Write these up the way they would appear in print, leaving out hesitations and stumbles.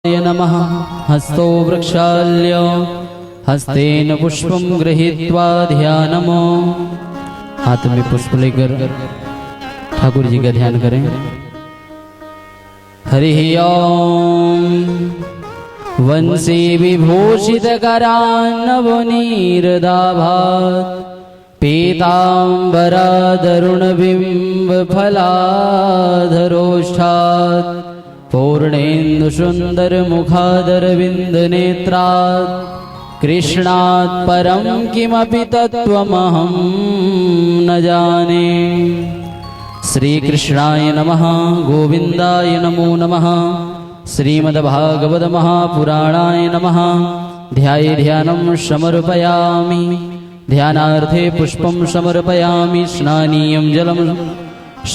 नमः। हस्तो वृक्षाल्य हस्तेन पुष्पं गृहीत्वा ध्यानमो। हाथ में पुष्प लेकर ठाकुर जी का ध्यान करें। हरि ओम। वंशी विभूषित करान्नवनीरदाभात् पीताम्बरादरुणबिम्ब फलाधरोष्ठात् पूर्णेन्दु सुंदर मुखादरविंद नेत्रात् कृष्णात् परं किमपि तत्त्वमहं न जाने। श्री कृष्णाय नमः। गोविंदाय नमो नमः। श्रीमद्भागवत महापुराणाय नमः। ध्याये ध्यानं समर्पयामि। ध्यानार्थे पुष्पं समर्पयामि। स्नानीयं जलं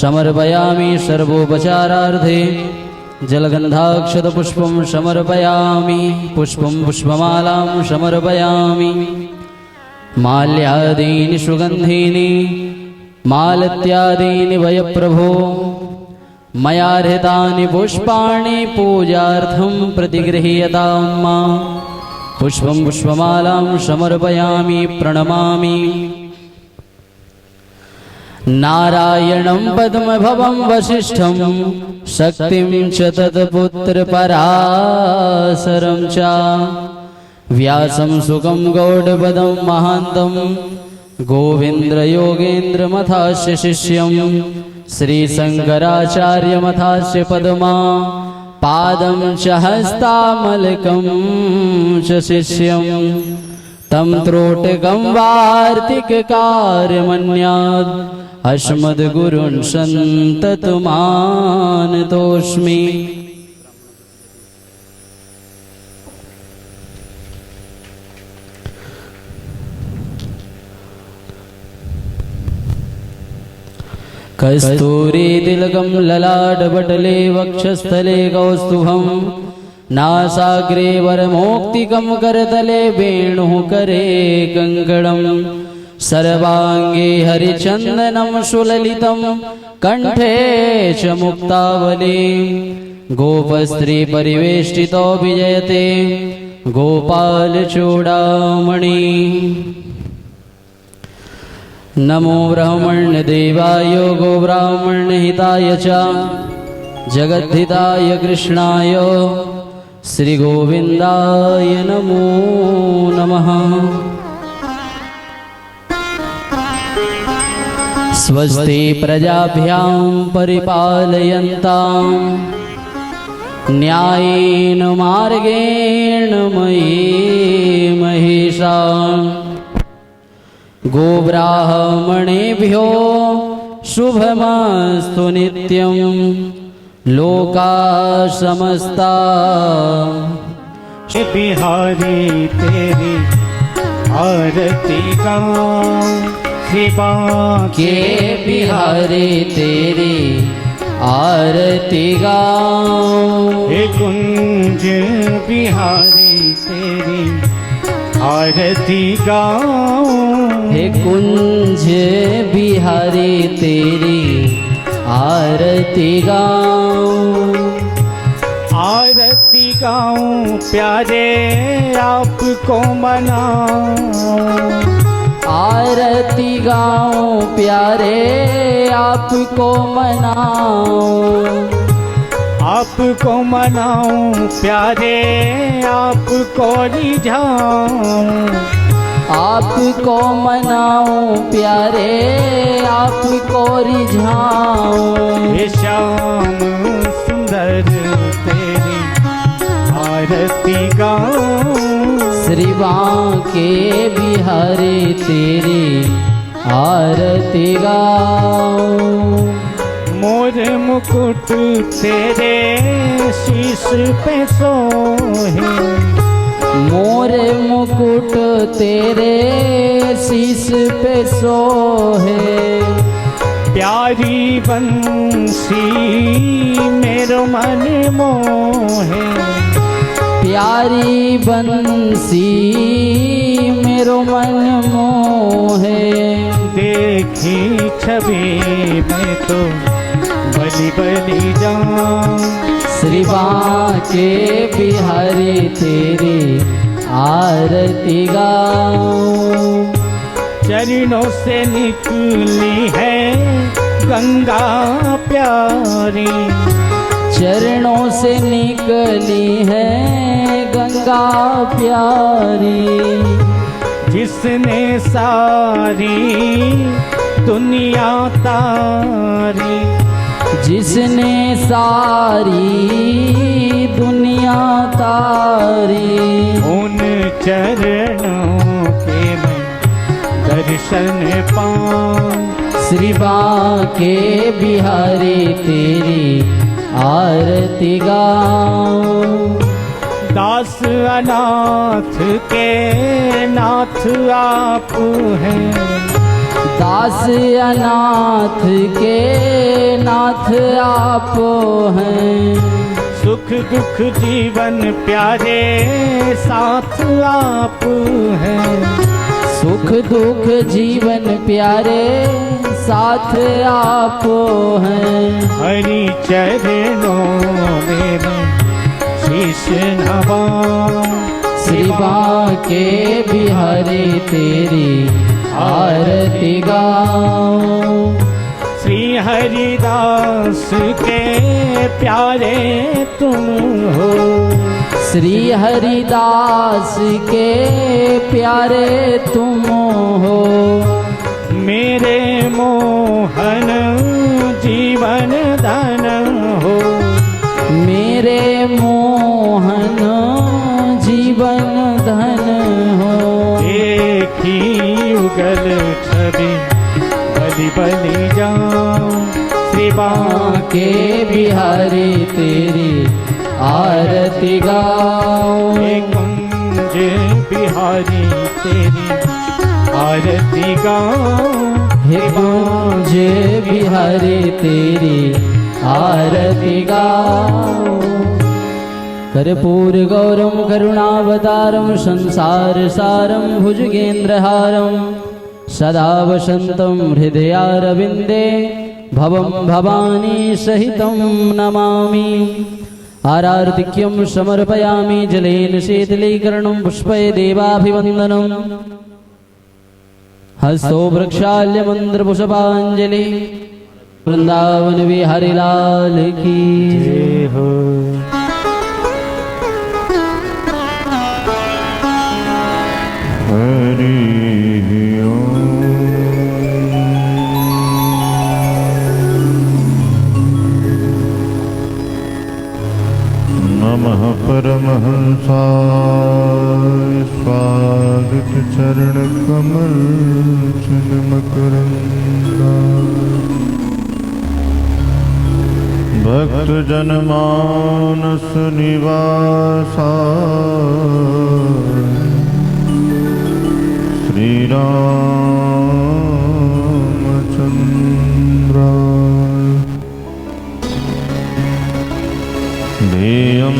समर्पयामि। सर्वोपचारार्थे जलगन्धाक्षतपुष्पं समर्पयामि। पुष्पं पुष्पमालां समर्पयामि। माल्यादीनि सुगन्धीनि मालत्यादीनि वयप्रभो मया हृतानि पुष्पाणि पूजार्थं प्रतिगृह्यतां मा। पुष्पं पुष्पमालां समर्पयामि। प्रणमामि। नारायणं पद्मभवं वसिष्ठं शक्तिं च तत्पुत्रपराशरं च व्यासं सुखं गौडपदं महान्तं गोविन्द्रयोगेन्द्रमथास्य शिष्यं श्रीशङ्कराचार्यमथास्य पद्मा पादं च हस्तामलकं च शिष्यं तं त्रोटकं वार्तिककार्यमन्यात् अस्मद्गुरुन् सन्ततमानतोऽस्मि। कस्तूरी तिलकं ललाटपटले वक्षस्थले कौस्तुभं नासाग्रे वरमौक्तिकं करतले वेणुः करे कङ्कणं सर्वाङ्गे हरिचन्दनं सुललितं कण्ठे च मुक्तावली गोपस्त्री परिवेष्टितो विजयते गोपालचूडामणि। नमो ब्राह्मण्यदेवाय गोब्राह्मण्यहिताय च जगद्धिताय कृष्णाय श्रीगोविन्दाय नमो नमः। स्वस्ति प्रजाभ्यां परिपालयन्तां न्यायेन मार्गेण मयि महिषाः गोब्राह्मणेभ्यो शुभमस्तु नित्यं लोकाः समस्ताः। बिहारी तेरी आरती गाऊं शिवा के बिहारी तेरी आरती गाऊं। हे कुंज बिहारी तेरी आरती गाऊं। हे कुंज बिहारी तेरी आरती गाऊं। आरती गाऊं प्यारे आपको मनाऊं। आरती गाऊं प्यारे आपको मनाऊं। आपको मनाऊं प्यारे आपको रिझाऊं। आपको मनाऊं प्यारे आपको रिझाऊं। हे श्याम सुंदर तेरी आरती गाऊं। श्री बांके बिहारी तेरी आरती गाऊं। मोर मुकुट तेरे शीश पे सोहे। मोर मुकुट तेरे शीश पे सोहे। प्यारी बंसी मेरो मन मोहे। प्यारी बंसी मेरो मन मोहे। देखी छवि में तो बलि बलि जाऊं। श्री बांके बिहारी तेरी आरती गाऊं। चरणों से निकली है गंगा प्यारी, चरणों से निकली है गंगा प्यारी, जिसने सारी दुनिया तारी, जिसने सारी दुनिया तारी। उन चरणों के मैं दर्शन पाऊं। श्री बांके बिहारी तेरी आरती गाऊं। दास अनाथ के नाथ आप हैं, दास अनाथ के नाथ आप हैं। सुख दुख जीवन प्यारे साथ आप हैं, सुख दुख जीवन प्यारे साथ आप हैं। हरि चरणों में मैं शीश नवाऊं। श्री बांके बिहारी तेरी आरती गाऊं। श्री हरिदास के प्यारे तुम हो, श्री हरिदास के प्यारे तुम हो। मेरे मोहन जीवन धन हो, मेरे मोहन जीवन धन हो। एक ही युगल छवि बलि बलि जाऊं। श्री बांके बिहारी तेरी आरती गाऊं। कुंज बिहारी तेरी आरती गाऊं। हे कुंज बिहारी तेरी आरती गाऊं। कर्पूर गौरम करुणावतारम संसार सारम भुजगेन्द्रहारम सदा वसन्तं हृदयारविन्दे भवं भवानी सहितं नमामि। आरार्तिक्यं समर्पयामि जलेन शीतलीकरणं पुष्पै देवाभिवन्दनं। हस्तो वृक्षाल्य मन्त्रपुष्पाञ्जलि। वृंदावन बिहारी लाल की जय हो। हरि नमः परमहंसाय स्वागत चरण कमल मकरंदा। भक्त जनमानस निवासा श्री रामचंद्र। ध्येयं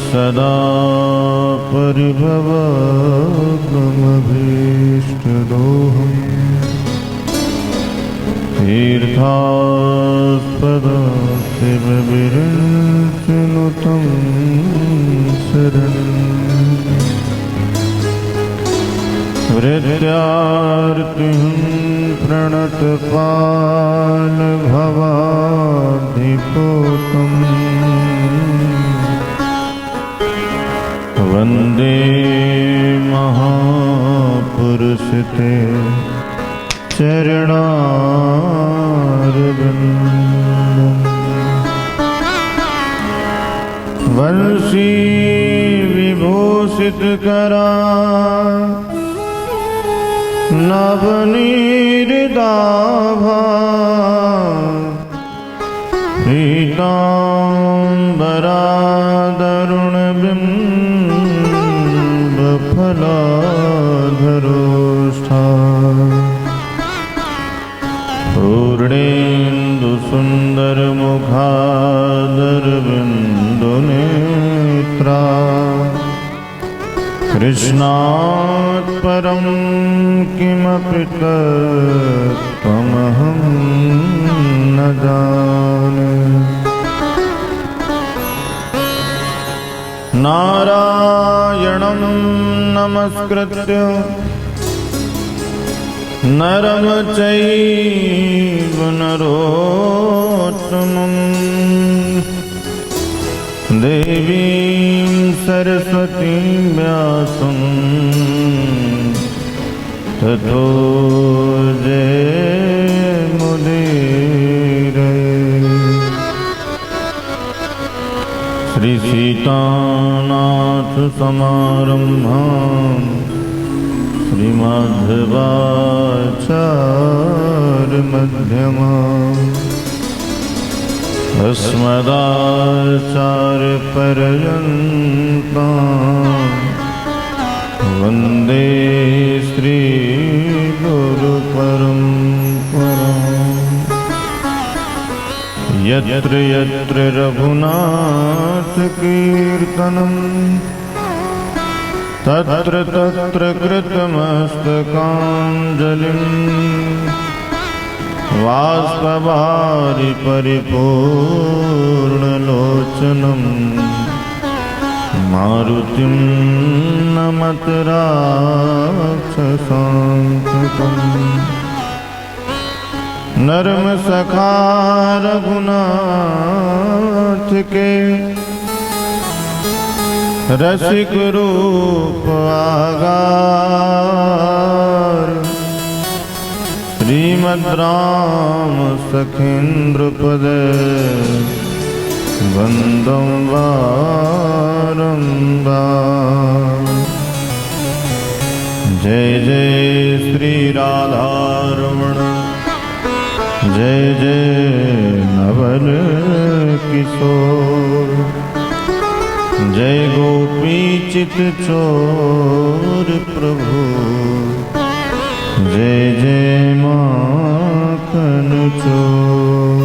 सदा परिभवग्नमभीष्टदोहम्। तीर्थास्पदं शिवविरञ्चनुतं शरणम्। वृद्धार्तिं प्रणतपालभवाधिपोतम्। वन्दे महापुरुषते चरणारविन्दम्। वंशी विभूषित करा नवनीरदाभा। पीताम्बरादरुणबिम्बफलाधरोष्ठा। पूर्णेन्दुसुन्दरमुखादरविन्दुनेत्रा। कृष्णात् परं किमपि तत्त्वमहं न जाने। नारायणं नमस्कृत्य नरं चैव नरोत्तमं देवीं सरस्वतीं व्यासं ततो जयमुदीरये। श्री सीतानाथ समारम्भां श्रीमाधवाचार्य मध्यमाम् अस्मदाचार्य पर्यन्तां वन्दे श्री गुरु परम्पराम्। यत्र यत्र रघुनाथ कीर्तनं तत्र तत्र कृतमस्तकाञ्जलिं वाष्पवारि परिपूर्णलोचनं मारुतिं नमत राक्षसान्तकम्। नर्मसखा रघुनाथ के रसिक रूप आगार श्रीमद् राम सखेन्द्र पद वंदं बारंबार। जय जय श्री राधारमण जय जय नवल किशोर जय गोपी चित चोर प्रभु जय जय माखन चोर।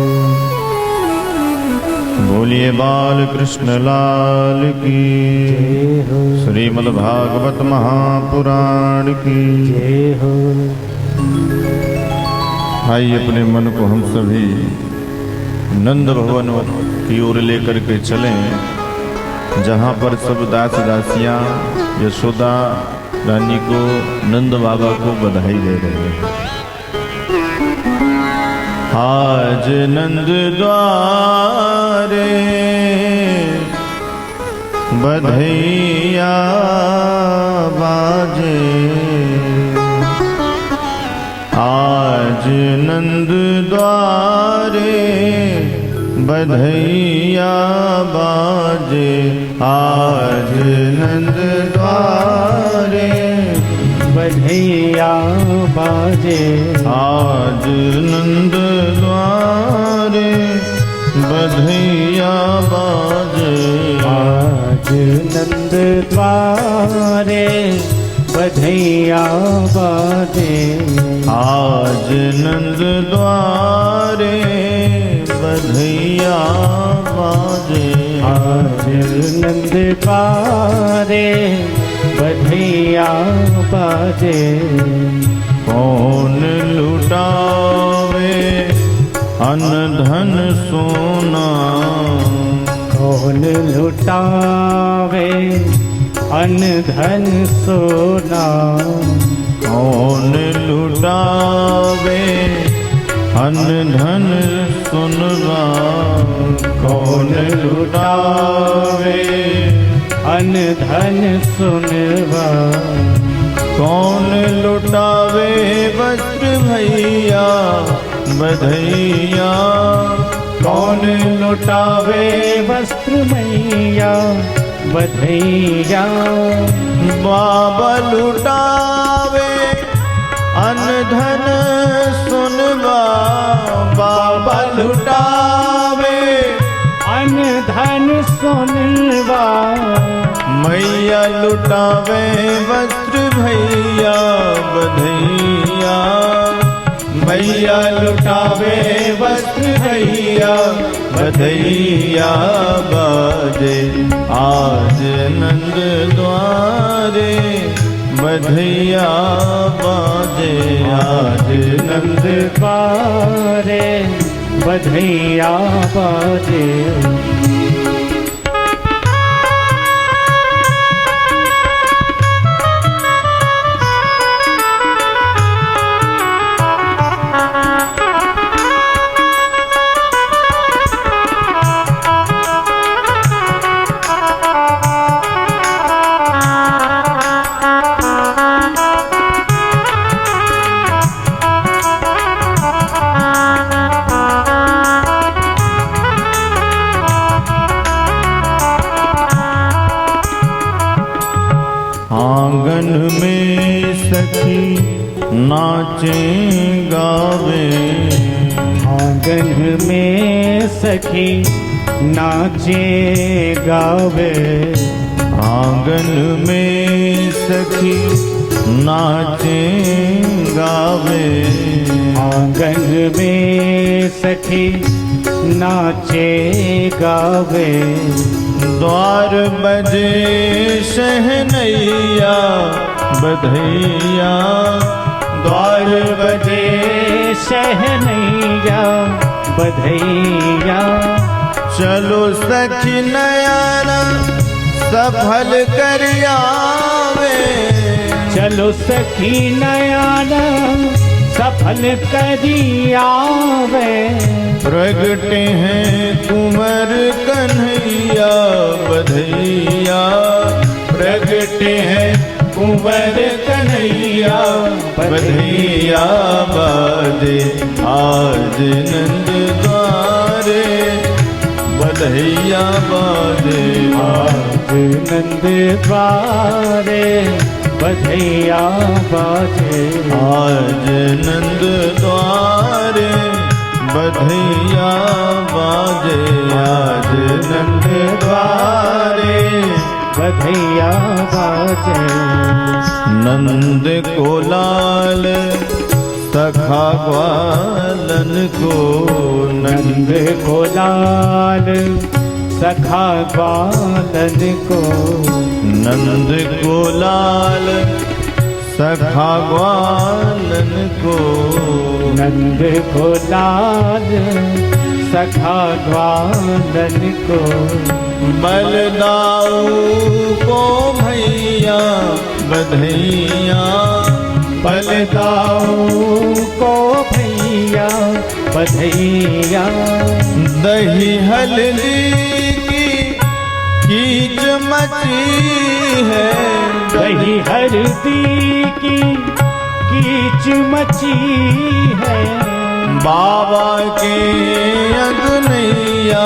बोलिए बाल कृष्ण लाल की श्रीमद् भागवत महापुराण की जय हो। आइए अपने मन को हम सभी नंद भवन की ओर लेकर के चलें, जहाँ पर सब दास दासियाँ यशोदा रानी को नंद बाबा को बधाई दे रहे हैं। आज नंद द्वारे बधैया बाजे, आज नंद द्वारे बधैया बाजे, आज नंद द्वारे बधैया बाजे, आज नंद द्वारे बधैया बाजे, आज नंद द्वारे बधैया बाजे, आज नंद द्वारे बधैया बाजे, आज नंद द्वारे बधैया बाजे। कौन लुटावे अन्न धन सोना, कौन लुटावे अन्न धन सोना, कौन लुटावे अन्न धन सुनवा, कौन लुटावे अन्न धन सुनवा, कौन लुटावे वस्त्र भैया बधैया, कौन लुटावे वस्त्र मैया बधैया, बाबा लुटावे अन्न धन सुनवा, बाबा लुटावे अन्न धन सुनवा, मैया लुटावे वस्त्र भैया बधैया, मैया लुटावे वस्त्र भैया बधैया बाजे, आज नंद द्वारे बधैया बाजे, आज नंद द्वारे बधैया बाजे। आंगन में सखी नाचे गावे, आंगन में सखी नाचे गावे, आंगन में सखी नाचे गावे, आंगन में सखी नाचे गावे। द्वार बजे शहनैया बधैया, द्वार बजे शहनैया बधैया, चलो सखी नयना सफल कर आवे, चलो सखी नयना सफल करी आवे। प्रगटे हैं कुंवर कन्हैया बधैया, प्रगटे हैं कुंवर कन्हैया बधैया बाजे आज नंद द्वारे, बधैया बाजे आज नंद द्वारे, बधैया बाजे आज नंद द्वारे, बधैया बाजे आज नंद द्वारे, बधैया बाजे। नंद को लाल सखा ग्वालन को, नंद को लाल सखा ग्वालन को, नंद को लाल सखा ग्वालन को, नंद को लाल सखा ग्वालन को। बलदाऊ को भैया बधैया, बलदाऊ को भैया बधैया, दही हल्दी की चमची है, दही हल्दी की कीच मची है। बाबा के अगनैया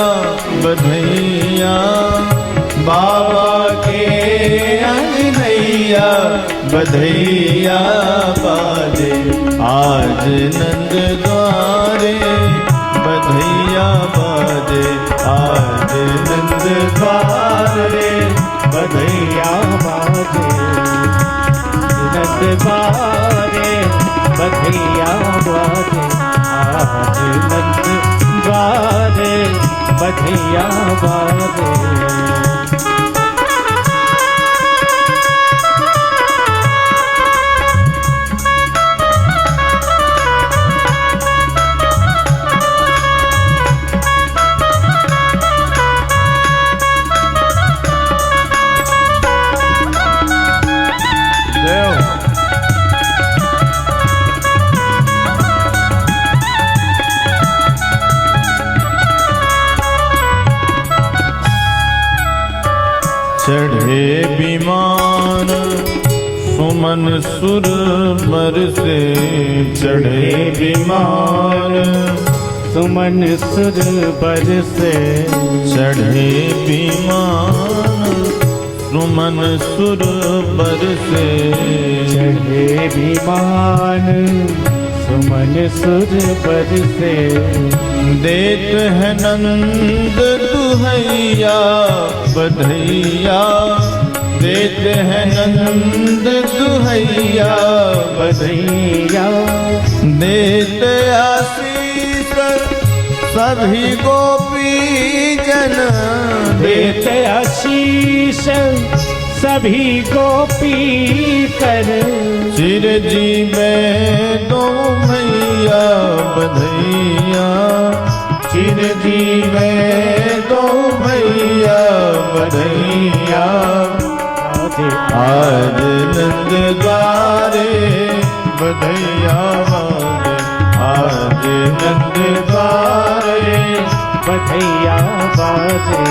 बधैया, बाबा के अगनैया बधैया बाजे आज नंद द्वारे, बधैया बाजे आज नंद द्वारे, बधैया बाजे नंद द्वारे, बधैया बाजे आज नंद द्वारे, बधैया बाजे। चढ़े विमान सुमन सुर बरसे, चढ़े विमान सुमन सुर बरसे, चढ़े विमान सुमन सुर बरसे, चढ़े विमान सुमन सुर बरसे। देत है नंद दुहैया बधैया, देत है नंद दुहैया बधैया, देत आशीष सभी गोपी जन, देत आशीष सभी गोपी कर। चिरजीवे दो मैया बधैया, चिरजीवे दो मैया बधैया, आज नंद द्वारे बधैया बाजे आज नंद द्वारे, बधैया बाजे।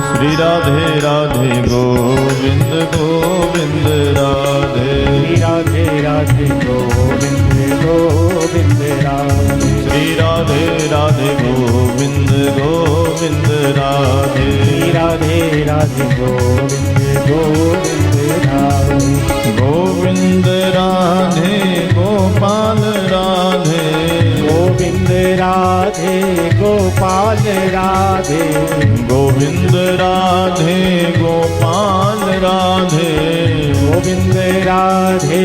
श्री राधे राधे गोविंद गोविंद राधे, राधे राधे गोविंद गोविंद राधे, श्री राधे राधे गोविंद गोविंद राधे, राधे राधे गोविंद गोविंद राधे, गोविंद राधे गोविंद राधे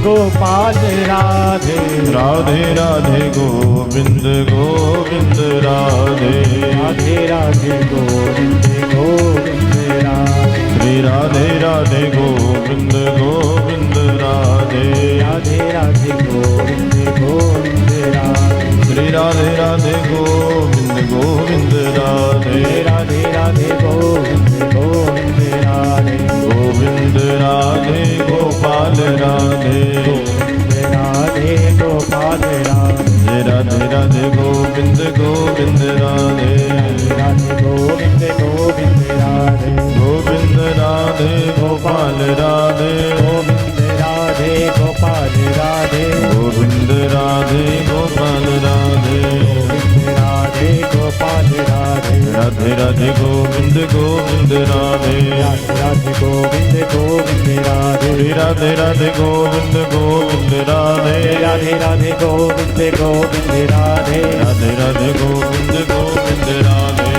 गोपाल राधे राधे राधे गोविंद गोविंद राधे राधे राधे गोविंद गोविंद राधे श्री राधे राधे गोविंद गोविंद राधे राधे राधे गोविंद गोविंद राधे श्री राधे राधे गोविंद गोविंद राधे राधे राधे गोविंद गोविंद राधे गोविंद राधे गोपाल राधे गोविंद राधे गोपाल राधे जय राधे राधे गोविंद गोविंद राधे राधे गोविंद गोविंद राधे गोविंद राधे गोपाल राधे गोविंद राधे गोपाल राधे गोविंद राधे गोपाल राधे गोविंद राधे गोपाल राधे राधे राधे गोविंद गोविंद राधे राधे राधे गोविंद गोविंद राधे श्री राधे राधे गोविंद गोविंद राधे राधे राधे गोविंद गोविंद राधे राधे राधे गोविंद गोविंद राधे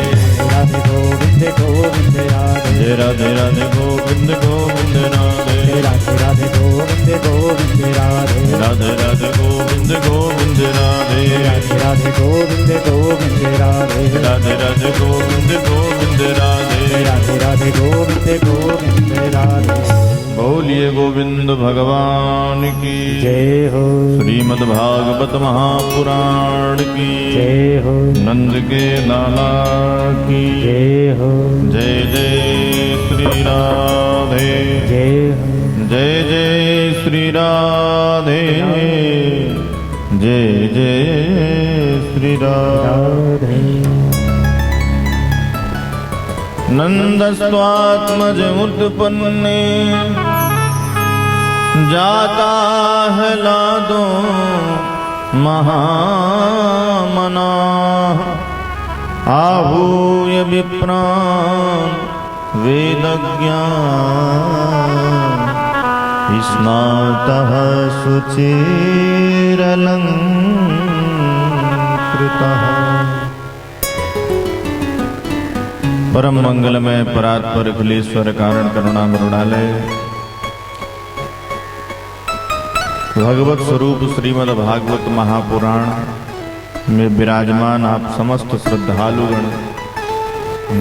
राधे गोविंद गोविंद राधे जय राधे राधे गोविंद गोविंद राधे राधे राधे गोविंद गोविंद राधे राधे राधे गोविंद गोविंद राधे राधे राधे गोविंद गोविंद राधे राधे राधे गोविंद गोविंद राधे राधे राधे गोविंद गोविंद राधे बोलिए गोविंद भगवान की जय हो श्रीमद् भागवत महापुराण की जय हो नंद के लाला की जय हो जय जय श्री राधे जय हो जय जय श्री राधे जय जय श्री राधे नंदस्त्वात्मज उत्पन्ने जाता है लादो महामना आहूय विप्रान वेदज्ञान स्नातः शुचिरलंकृतः। परम मंगलमय परात्पर अखिलेश्वर कारण करुणा मरुणालय भगवत स्वरूप श्रीमद् भागवत महापुराण में विराजमान आप समस्त श्रद्धालुगण,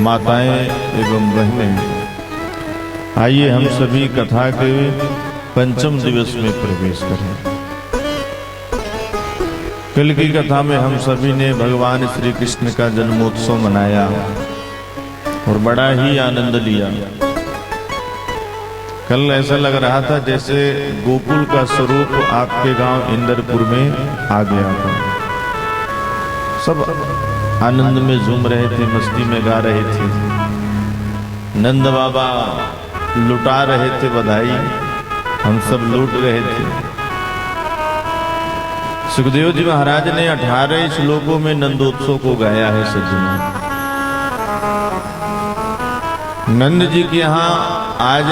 माताएं एवं बहनें, आइए हम सभी कथा के पंचम दिवस में प्रवेश करें। कल की कथा में हम सभी ने भगवान श्री कृष्ण का जन्मोत्सव मनाया और बड़ा ही आनंद लिया। कल ऐसा लग रहा था जैसे गोकुल का स्वरूप आपके गांव इंदरपुर में आ गया था। सब आनंद में झूम रहे थे, मस्ती में गा रहे थे। नंद बाबा लुटा रहे थे बधाई, हम सब लूट रहे थे। सुखदेव जी महाराज ने 18 श्लोकों में नंदोत्सव को गाया है सज्जनों। नंद जी के यहाँ आज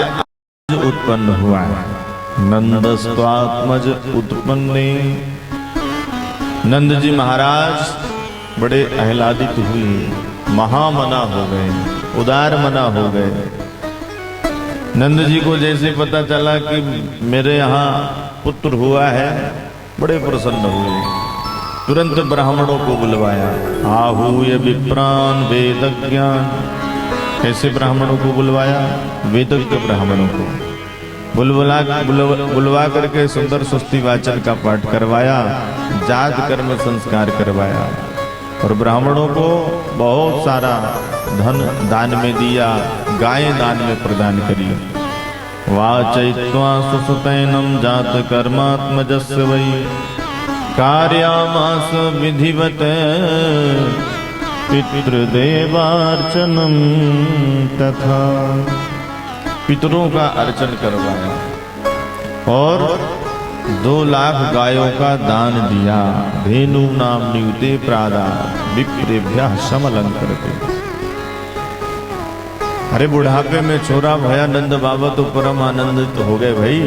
उत्पन्न हुआ है। नंदस्त्वात्मज उत्पन्ने, नंद जी महाराज बड़े आह्लादित हुए, महामना हो गए, उदार मना हो गए। नंद जी को जैसे पता चला कि मेरे यहाँ पुत्र हुआ है, बड़े प्रसन्न हुए। तुरंत ब्राह्मणों को बुलवाया। आहूय विप्रान वेदज्ञान, कैसे ब्राह्मणों को बुलवाया? वेदज्ञ ब्राह्मणों को बुलवा करके सुंदर स्वस्ति वाचन का पाठ करवाया, जात कर्म संस्कार करवाया और ब्राह्मणों को बहुत सारा धन दान में दिया, गायें दान में प्रदान करी। वाचयित्वा सुसुतैनं जात कर्मात्मजस्य वै कार्यामास विधिवत पितृदेवार्चनम तथा, पितरों का अर्चन करवाया और 2 लाख गायों का दान दिया। धेनु नाम नियुते प्रादा विप्रेभ्यः समलंकृते। अरे बुढ़ापे में छोरा भया नंद बाबा तो परम आनंदित हो गए। भाई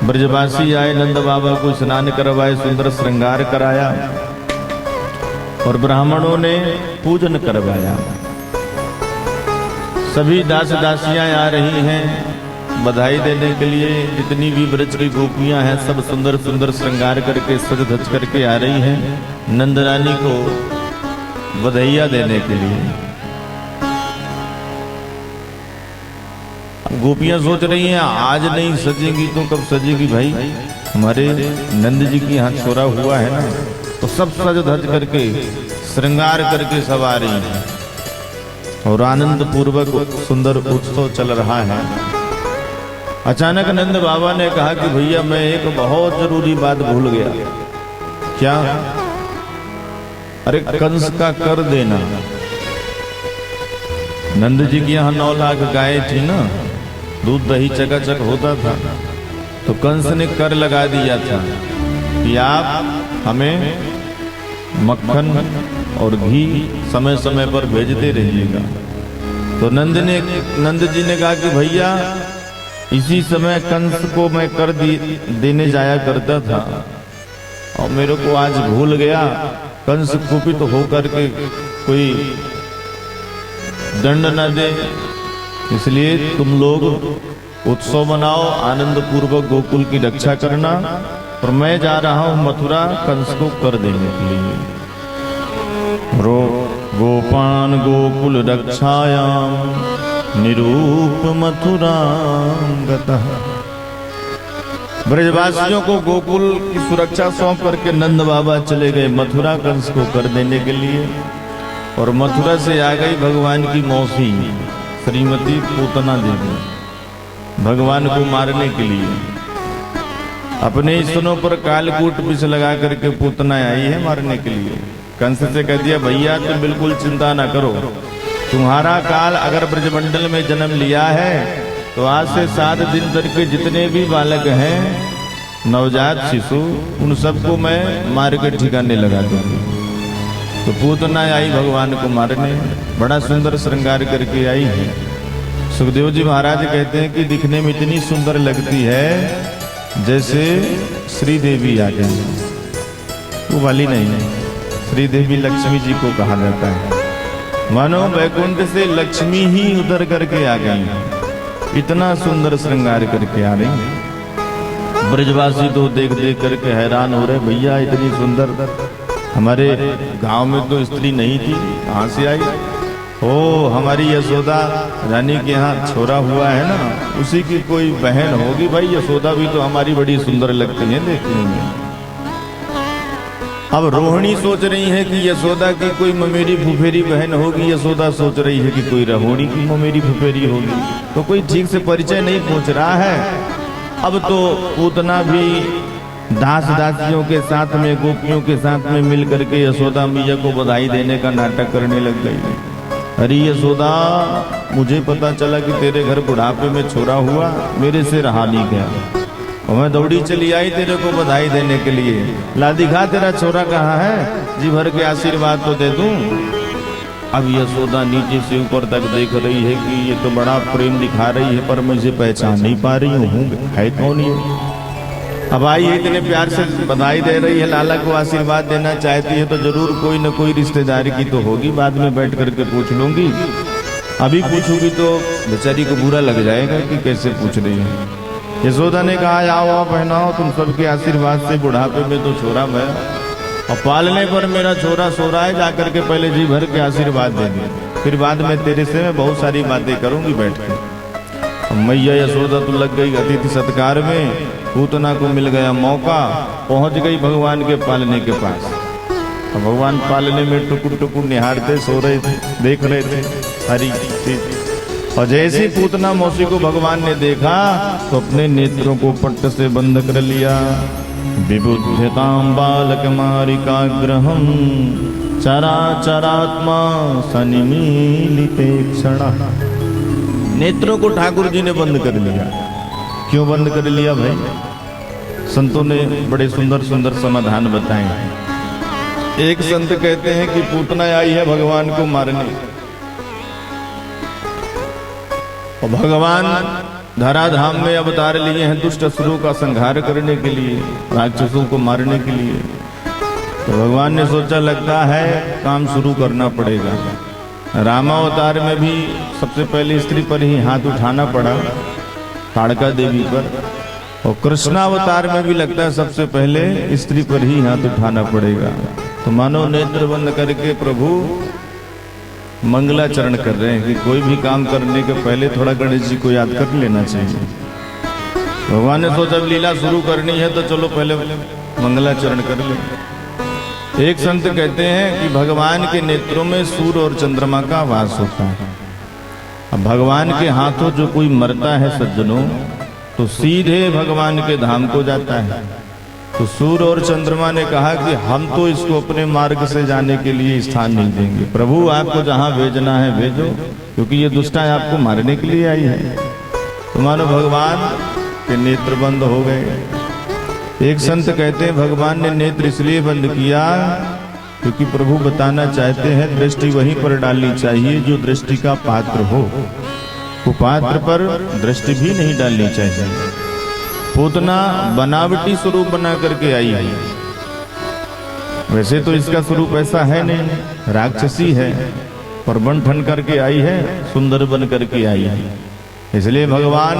ब्रजवासी आए, नंद बाबा को स्नान करवाए, सुंदर श्रृंगार कराया और ब्राह्मणों ने पूजन करवाया। सभी दास दासियां आ रही हैं, बधाई देने के लिए जितनी भी ब्रज की गोपियां हैं सब सुंदर सुंदर श्रृंगार करके सज धज करके आ रही हैं नंद रानी को बधाइयां देने के लिए। गोपियां सोच रही हैं आज नहीं सजेगी तो कब सजेगी भाई, हमारे नंद जी की यहाँ छोरा हुआ है ना, तो सब सज धज करके श्रृंगार करके सब आ रही हैं और आनंद पूर्वक सुंदर उत्सव चल रहा है। अचानक नंद बाबा ने कहा कि भैया मैं एक बहुत जरूरी बात भूल गया। क्या? अरे कंस का कर देना। नंद जी की यहाँ 9 लाख गायें थी ना, दूध दही चकाचक होता था, तो कंस ने कर लगा दिया था कि आप हमें मक्खन और घी समय समय पर भेजते रहिएगा। तो नंद जी ने कहा कि भैया इसी समय कंस को मैं कर देने जाया करता था और मेरे को आज भूल गया। कंस कुपित होकर के कोई दंड न दे, इसलिए तुम लोग उत्सव मनाओ, आनंद पूर्वक गोकुल की रक्षा करना, और मैं जा रहा हूं मथुरा कंस को कर देने के लिए। गोपान गोकुल रक्षायाम निरूप मथुरा गतः। ब्रजवासियों को गोकुल की सुरक्षा सौंप करके नंद बाबा चले गए मथुरा कंस को कर देने के लिए। और मथुरा से आ गई भगवान की मौसी श्रीमती पूतना देवी भगवान को मारने के लिए। अपने स्तनों पर कालकूट विष लगा करके पूतना आई है मारने के लिए। कंस से कह दिया भैया तुम बिल्कुल चिंता ना करो, तुम्हारा काल अगर ब्रजमंडल में जन्म लिया है तो आज से 7 दिन तक के जितने भी बालक हैं नवजात शिशु उन सबको मैं मार के ठिकाने लगा दूंगी। तो पूतना आई भगवान को मारने, बड़ा सुंदर श्रृंगार करके आई है। सुखदेव जी महाराज कहते हैं कि दिखने में इतनी सुंदर लगती है जैसे श्री देवी आ गई। वो वाली नहीं, श्री देवी लक्ष्मी जी को कहा जाता है। मानो वैकुंठ से लक्ष्मी ही उतर करके आ गई, इतना सुंदर श्रृंगार करके आ रही। ब्रजवासी तो देख देख करके हैरान हो रहे, भैया इतनी सुंदर हमारे गांव में तो स्त्री नहीं थी, कहां से आई? ओ हमारी यशोदा रानी के यहाँ छोरा हुआ है ना, उसी की कोई बहन होगी। भाई यशोदा भी तो हमारी बड़ी सुंदर लगती है देखने में। अब रोहिणी सोच रही है कि यशोदा की कोई ममेरी फुफेरी बहन होगी, यशोदा सोच रही है कि कोई रोहिणी की ममेरी फुफेरी होगी, तो कोई ठीक से परिचय नहीं पहुंच रहा है। अब तो पूतना भी दास दासियों के साथ में गोपियों के साथ में मिल करके यशोदा मैया को बधाई देने का नाटक करने लग गई। अरे यशोदा मुझे पता चला कि तेरे घर बुढ़ापे में छोरा हुआ, मेरे से रहा नहीं गया और मैं दौड़ी चली आई तेरे को बधाई देने के लिए। ला दिखा तेरा छोरा कहाँ है, जी भर के आशीर्वाद तो दे दूं। अब यशोदा नीचे से ऊपर तक देख रही है कि ये तो बड़ा प्रेम दिखा रही है पर मुझे पहचान नहीं पा रही हूँ, है कौन ये? अब आई है इतने प्यार से बधाई दे रही है, लाला को आशीर्वाद देना चाहती है, तो जरूर कोई न कोई रिश्तेदारी की तो होगी। बाद में बैठ करके पूछ लूंगी, अभी पूछूंगी तो बेचारी को बुरा लग जाएगा कि कैसे पूछ रही है। यशोदा ने कहा आओ आओ पहनाओ, तुम सबके आशीर्वाद से बुढ़ापे में तो छोरा मैं, और पालने पर मेरा छोरा सो रहा है, जाकर के पहले जी भर के आशीर्वाद दे दे, फिर बाद में तेरे से मैं बहुत सारी बातें करूंगी बैठ के। मैया यशोदा तो लग गई अतिथि सत्कार में, पूतना को मिल गया मौका, पहुंच गई भगवान के पालने के पास। भगवान पालने में टुकुर टुकुर निहारते सो रहे थे, देख रहे थे हरी चीज। और जैसे पूतना मौसी को भगवान ने देखा तो अपने नेत्रों को पट्ट से बंद कर लिया। विबुध्यताम बालक मारिकाग्रहम चराचरात्मा सनिमीलिते क्षण। नेत्रों को ठाकुर जी ने बंद कर लिया। क्यों बंद कर लिया भाई? संतों ने बड़े सुंदर सुंदर समाधान बताए हैं। एक संत कहते हैं कि पूतना आई है भगवान को मारने, और भगवान धराधाम में अवतार लिए हैं दुष्ट असुरों का संहार करने के लिए, राक्षसों को मारने के लिए। तो भगवान ने सोचा लगता है काम शुरू करना पड़ेगा। रामावतार में भी सबसे पहले स्त्री पर ही हाथ उठाना पड़ा, काड़का देवी पर, और कृष्णावतार में भी लगता है सबसे पहले स्त्री पर ही हाथ उठाना पड़ेगा। तो मानो नेत्र बंद करके प्रभु मंगलाचरण कर रहे हैं कि कोई भी काम करने के पहले थोड़ा गणेश जी को याद कर लेना चाहिए। भगवान ने सोचा जब लीला शुरू करनी है तो चलो पहले मंगलाचरण कर ले। एक संत कहते हैं कि भगवान के नेत्रों में सूर्य और चंद्रमा का वास होता है। अब भगवान के हाथों जो कोई मरता है सज्जनों, तो सीधे भगवान के धाम को जाता है। तो सूर्य और चंद्रमा ने कहा कि हम तो इसको अपने मार्ग से जाने के लिए स्थान नहीं देंगे, प्रभु आपको जहां भेजना है भेजो, क्योंकि ये दुष्टा आपको मारने के लिए आई है। तो मानो भगवान के नेत्र बंद हो गए। एक संत कहते हैं भगवान ने नेत्र इसलिए बंद किया क्योंकि प्रभु बताना चाहते हैं दृष्टि वहीं पर डालनी चाहिए जो दृष्टि का पात्र हो, कुपात्र पर दृष्टि भी नहीं डालनी चाहिए। पूतना बनावटी स्वरूप बना करके आई है, वैसे तो इसका स्वरूप ऐसा है नहीं, राक्षसी है, पर बन ठन करके आई है, सुंदर बन करके आई है। इसलिए भगवान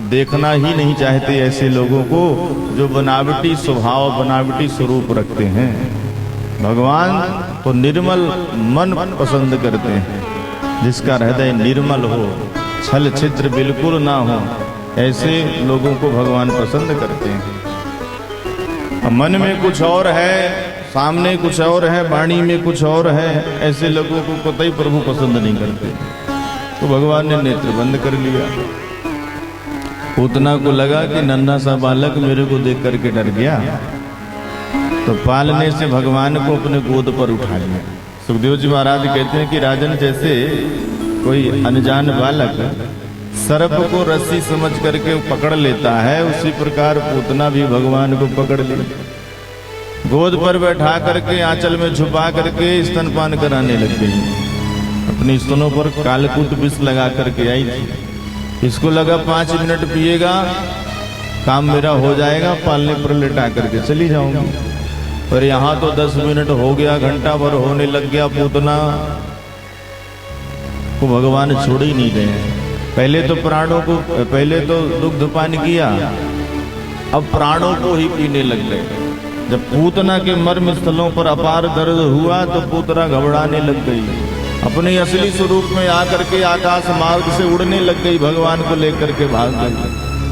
देखना ही नहीं चाहते ऐसे लोगों को जो बनावटी स्वभाव बनावटी स्वरूप रखते हैं। भगवान तो निर्मल मन पसंद करते हैं, जिसका हृदय निर्मल हो, छल छिद्र बिल्कुल ना हो, ऐसे लोगों को भगवान पसंद करते हैं। मन में कुछ और है, सामने कुछ और है, वाणी में कुछ और है, ऐसे लोगों को कतई प्रभु पसंद नहीं करते। तो भगवान ने नेत्र बंद कर लिया। पूतना को लगा कि नन्हा सा बालक मेरे को देख करके डर गया, तो पालने से भगवान को अपने गोद पर उठा लिया। सुखदेव जी महाराज कहते हैं कि राजन जैसे कोई अनजान बालक सर्प को रस्सी समझ करके पकड़ लेता है, उसी प्रकार पूतना भी भगवान को पकड़ ली, गोद पर बैठा करके आंचल में छुपा करके स्तनपान कराने लग गई। अपनी स्तनों पर कालकूट विष लगा करके आई थी। इसको लगा 5 मिनट पिएगा काम मेरा हो जाएगा, पालने पर लेटा करके चली जाऊंगी। पर यहाँ तो 10 मिनट हो गया, घंटा भर होने लग गया, पूतना को भगवान छोड़ ही नहीं रहे। पहले तो प्राणों को, पहले तो दुग्ध पान किया, अब प्राणों को ही पीने लग गए। जब पूतना के मर्म स्थलों पर अपार दर्द हुआ तो पूतना घबराने लग गई, अपने असली स्वरूप में आकर के आकाश मार्ग से उड़ने लग गई, भगवान को लेकर के भाग गई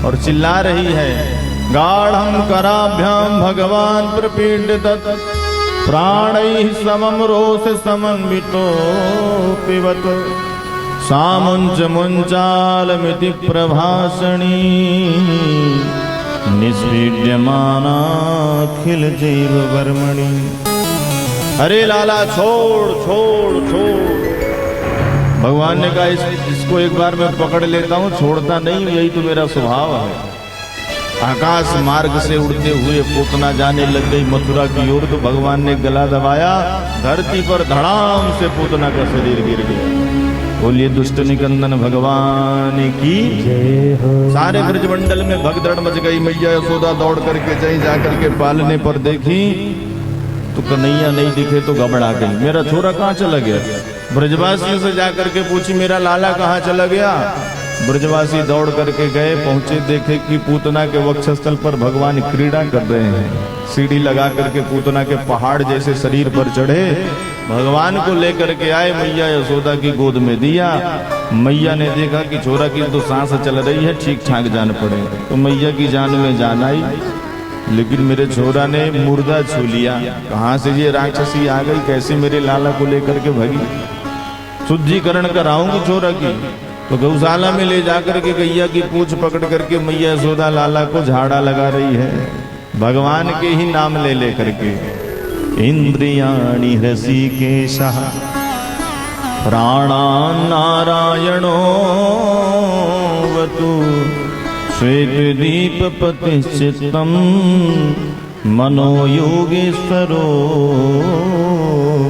और चिल्ला रही है, गाढ़ं कराभ्याम भगवान प्रपीडित प्राणैः समम रोष समन्वितो पिबत सामुंच मुंचालमिति प्रभाषणी निष्पीड्यमानाखिल जीव वर्मणि। अरे लाला छोड़ छोड़ छोड़। भगवान ने कहा इसको एक बार मैं पकड़ लेता हूँ, छोड़ता नहीं, यही तो मेरा स्वभाव है। आकाश मार्ग से उड़ते हुए पूतना जाने लग गई मथुरा की ओर, तो भगवान ने गला दबाया, धरती पर धड़ाम से पूतना का शरीर गिर गया। बोलिए दुष्ट निकंदन भगवान की जय हो। सारे ब्रजमंडल में भगदड़ मच गई। मैया यशोदा दौड़ करके जहीं जाकर के पालने पर देखी तो कन्हैया नहीं दिखे तो घबरा गई, मेरा छोरा कहाँ चला गया। ब्रजवासियों से जाकर के पूछी मेरा लाला कहाँ चला गया। ब्रजवासी दौड़ करके गए, पहुंचे, देखे कि पूतना के वक्षस्थल पर भगवान क्रीड़ा कर रहे हैं। सीढ़ी लगा करके पूतना के पहाड़ जैसे शरीर पर चढ़े, भगवान को लेकर के आए, मैया यशोदा की गोद में दिया। मैया ने देखा कि छोरा की तो सांस चल रही है, ठीक ठाक जान पड़े, तो मैया की जान में जान आई, लेकिन मेरे छोरा ने मुर्दा छू लिया। कहाँ से ये राक्षसी आ गई, कैसे मेरे लाला को लेकर के भगी। शुद्धिकरण कराऊंगी छोरा की। तो गौशाला में ले जाकर के गैया की पूंछ पकड़ करके मैया यशोदा लाला को झाड़ा लगा रही है, भगवान के ही नाम ले ले करके। इंद्रियाणि हृषिकेशः प्राणान् नारायणो वतु श्वेतदीपपतिश्चित्तं मनो योगेश्वरो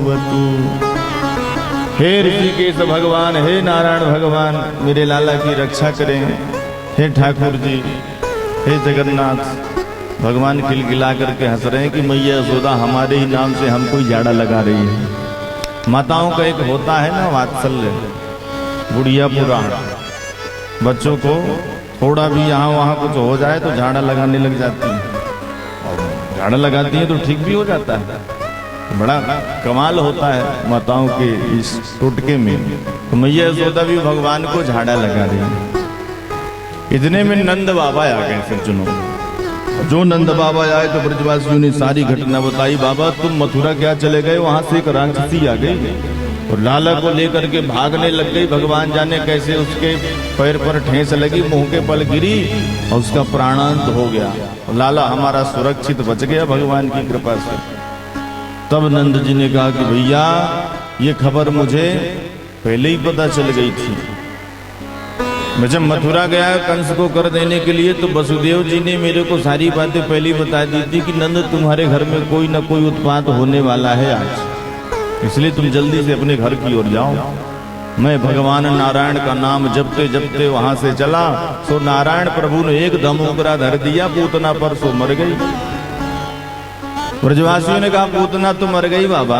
वतु। हे ऋषिकेश भगवान, हे नारायण भगवान, मेरे लाला की रक्षा करें। हे ठाकुर जी, हे जगन्नाथ। भगवान खिलखिला करके हंस रहे हैं कि मैया यशोदा हमारे ही नाम से हमको झाड़ा लगा रही है। माताओं का एक होता है ना वात्सल्य, गुड़िया पुराण, बच्चों को थोड़ा भी यहाँ वहाँ कुछ हो जाए तो झाड़ा लगाने लग जाती है, और झाड़ा लगाती है तो ठीक भी हो जाता है। बड़ा कमाल होता है माताओं के इस टोटके में। तो मैया यशोदा भी भगवान को झाड़ा लगा रही है। इतने में नंद बाबा आ गए सज्जनों। जो नंद बाबा आए तो ब्रजवासियों ने सारी घटना बताई। बाबा तुम मथुरा क्या चले गए, वहां से एक राक्षसी आ गई और लाला को लेकर के भागने लग गई। भगवान जाने कैसे उसके पैर पर ठेस लगी, मुंह के बल गिरी और उसका प्राणांत हो गया। लाला हमारा सुरक्षित बच गया भगवान की कृपा से। तब नंद जी ने कहा कि भैया ये खबर मुझे पहले ही पता चल गई थी। मैं जब मथुरा गया कंस को कर देने के लिए तो वसुदेव जी ने मेरे को सारी बातें पहले ही बता दी थी कि नंद तुम्हारे घर में कोई ना कोई उत्पात होने वाला है आज, इसलिए तुम जल्दी से अपने घर की ओर जाओ। मैं भगवान नारायण का नाम जपते जपते वहां से चला तो नारायण प्रभु ने एक धमोकरा धर दिया, पूतना पर सो मर गई। ब्रजवासियों ने कहा पूतना तो मर गई बाबा,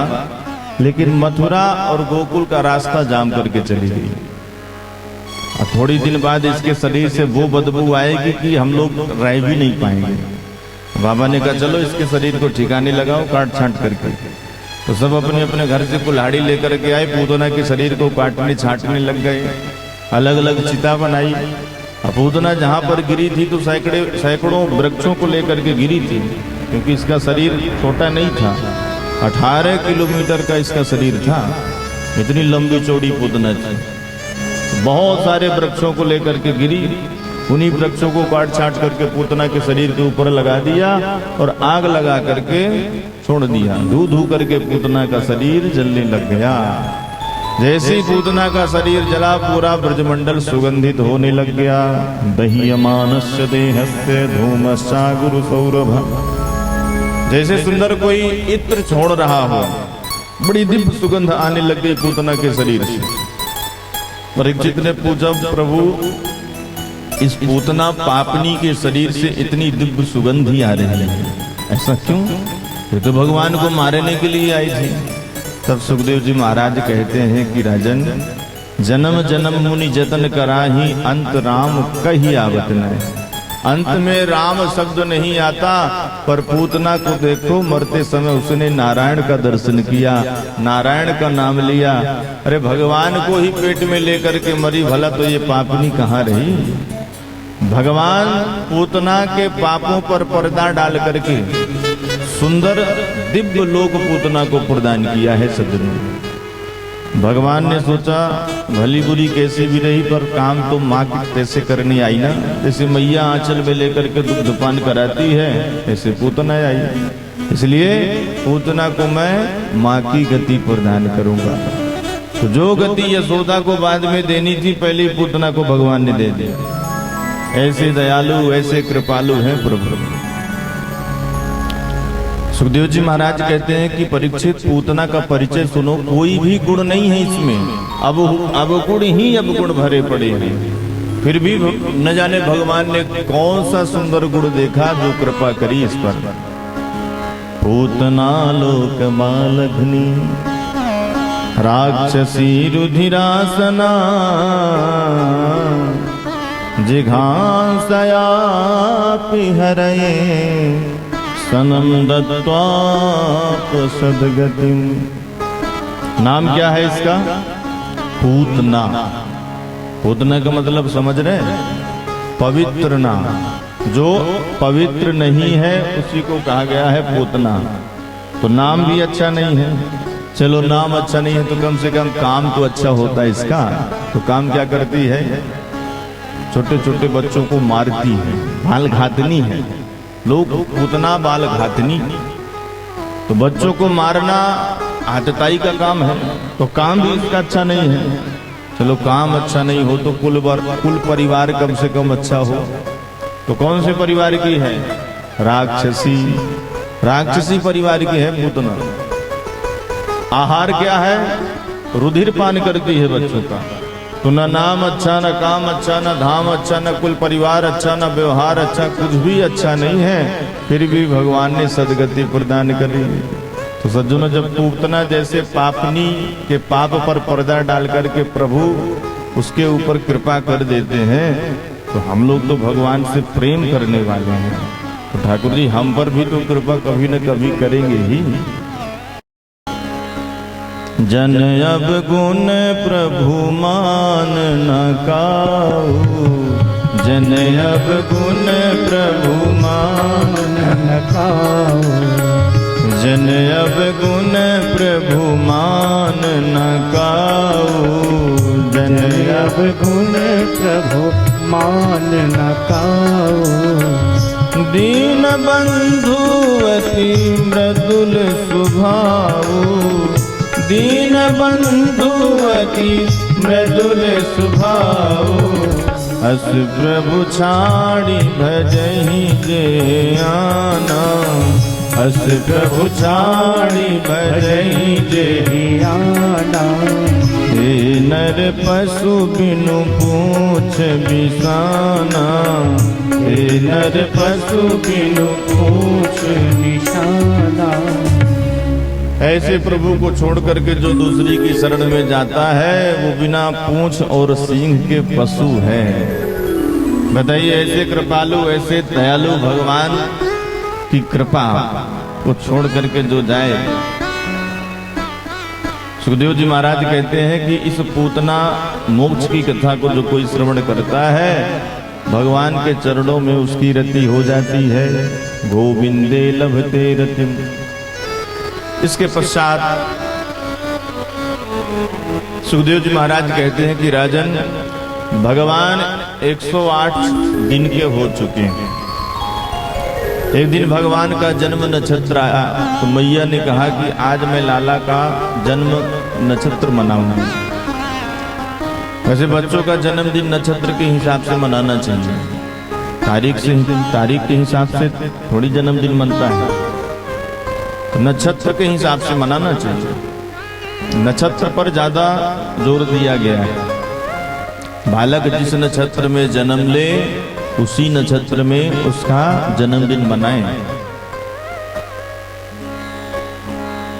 लेकिन मथुरा और गोकुल का रास्ता जाम करके चली गई। और थोड़ी दिन बाद इसके शरीर से वो बदबू आएगी कि हम लोग रह भी नहीं पाएंगे। बाबा ने कहा चलो इसके शरीर को ठिकाने लगाओ काट छांट करके। तो सब अपने अपने घर से कुल्हाड़ी लेकर के आए, पूतना के शरीर को काटने छांटने लग गए। अलग अलग चिता बनाई। पूतना जहां पर गिरी थी तो सैकड़ों वृक्षों को लेकर के गिरी थी, क्योंकि इसका शरीर छोटा नहीं था। 18 किलोमीटर का इसका शरीर था, इतनी लंबी चौड़ी पूतना थी। बहुत सारे वृक्षों को लेकर के गिरी। उन्हीं वृक्षों को काट छाट करके पूतना के शरीर के ऊपर लगा दिया और आग लगा करके छोड़ दिया। धू धू करके पूतना का शरीर जलने लग गया। जैसे ही पूतना का शरीर जला पूरा ब्रजमंडल सुगंधित होने लग गया। दह्यमानस्य देहस्य धूमश्चा गुरु सौरभ, जैसे सुंदर कोई इत्र छोड़ रहा हो, बड़ी दिव्य सुगंध आने लग गई पूतना के शरीर से। परीक्षित ने पूछा प्रभु इस पूतना पापनी के शरीर से इतनी दिव्य सुगंध ही आ रही है, ऐसा क्यों? ये तो भगवान को मारने के लिए आई थी। तब सुखदेव जी महाराज कहते हैं कि राजन, जन्म जन्म मुनि जतन कराही, अंत राम कही आवत न। अंत में राम शब्द नहीं आता, पर पूतना को देखो मरते समय उसने नारायण का दर्शन किया, नारायण का नाम लिया। अरे भगवान को ही पेट में लेकर के मरी, भला तो ये पापनी कहाँ रही? भगवान पूतना के पापों पर पर्दा डाल करके सुंदर दिव्य लोक पूतना को प्रदान किया है सज्जनों। भगवान ने सोचा भली बुरी कैसी भी रही, पर काम तो माँ की कैसे करनी आई ना। जैसे मैया आंचल में लेकर के दुग्धपान कराती है, ऐसे पूतना आई। इसलिए पूतना को मैं माँ की गति प्रदान करूंगा। तो जो गति यशोदा को बाद में देनी थी, पहले पूतना को भगवान ने दे दिया। ऐसे दयालु ऐसे कृपालु हैं प्रभु। सुखदेव जी महाराज कहते हैं कि परीक्षित पूतना का परिचय सुनो, कोई भी गुण नहीं है इसमें, अब गुण ही अब गुण भरे पड़े हैं। फिर भी न जाने भगवान ने कौन सा सुंदर गुण देखा जो कृपा करी इस पर। पूतना लोक मालघ्नी राक्षसी रुधिरासना, जिघांसया पिहरये सनम दत्त्वाप सद्गतिम। नाम क्या है इसका? पूतना। पूतना का मतलब समझ रहे? पवित्र नाम। जो पवित्र नहीं है उसी को कहा गया है पूतना। तो नाम भी अच्छा नहीं है। चलो नाम अच्छा नहीं है तो कम से कम काम तो अच्छा होता है इसका। तो काम क्या करती है? छोटे छोटे बच्चों को मारती है, बाल घातनी है। लोग पूतना बाल घातनी, तो बच्चों को मारना आतताई का काम है। तो काम भी इसका अच्छा नहीं है। चलो काम अच्छा नहीं हो तो कुल परिवार कम से कम अच्छा हो। तो कौन से परिवार की है? राक्षसी परिवार की है पूतना। आहार क्या है? रुधिर पान करती है बच्चों का। तो न नाम अच्छा, न काम अच्छा, न धाम अच्छा, न कुल परिवार अच्छा, न व्यवहार अच्छा, कुछ भी अच्छा नहीं है। फिर भी भगवान ने सदगति प्रदान करी। तो सज्जनों, जब पूतना जैसे पापनी के पाप पर पर्दा डाल करके प्रभु उसके ऊपर कृपा कर देते हैं, तो हम लोग तो भगवान से प्रेम करने वाले हैं, तो ठाकुर जी हम पर भी तो कृपा कभी न कभी करेंगे ही। जन अब गुण प्रभु मान न काऊ, जन अब गुण प्रभु मान न काऊ, जन अब गुण प्रभु मान न काऊ, जन अब गुण प्रभु मान न काऊ। दीन बंधु अति मृदुल स्वभाव, दीन बंधु अति मृदुल स्वभाव, अस प्रभु छाड़ी भजहि जे आना, अस प्रभु छाड़ी भजहि जे आना। हे नर पशु बिनु पूछ बिसाना, हे नर पशु बिनु पूछ बिसाना। ऐसे प्रभु को छोड़ करके जो दूसरी की शरण में जाता है वो बिना पूंछ और सींग के पशु है। बताइए, ऐसे कृपालु ऐसे दयालु भगवान की कृपा को छोड़ करके जो जाए। सुखदेव जी महाराज कहते हैं कि इस पूतना मोक्ष की कथा को जो कोई श्रवण करता है, भगवान के चरणों में उसकी रति हो जाती है। गोविंदे लभते रतिम। इसके पश्चात सुखदेव जी महाराज कहते हैं कि राजन, भगवान 108 दिन के हो चुके हैं। एक दिन भगवान का जन्म नक्षत्र आया तो मैया ने कहा कि आज मैं लाला का जन्म नक्षत्र मनाऊंगी। वैसे बच्चों का जन्मदिन नक्षत्र के हिसाब से मनाना चाहिए, तारीख के हिसाब से थोड़ी जन्मदिन मनता है, नक्षत्र के हिसाब से मनाना चाहिए। नक्षत्र पर ज्यादा जोर दिया गया है। बालक जिस नक्षत्र में जन्म ले उसी नक्षत्र में उसका जन्मदिन मनाएं,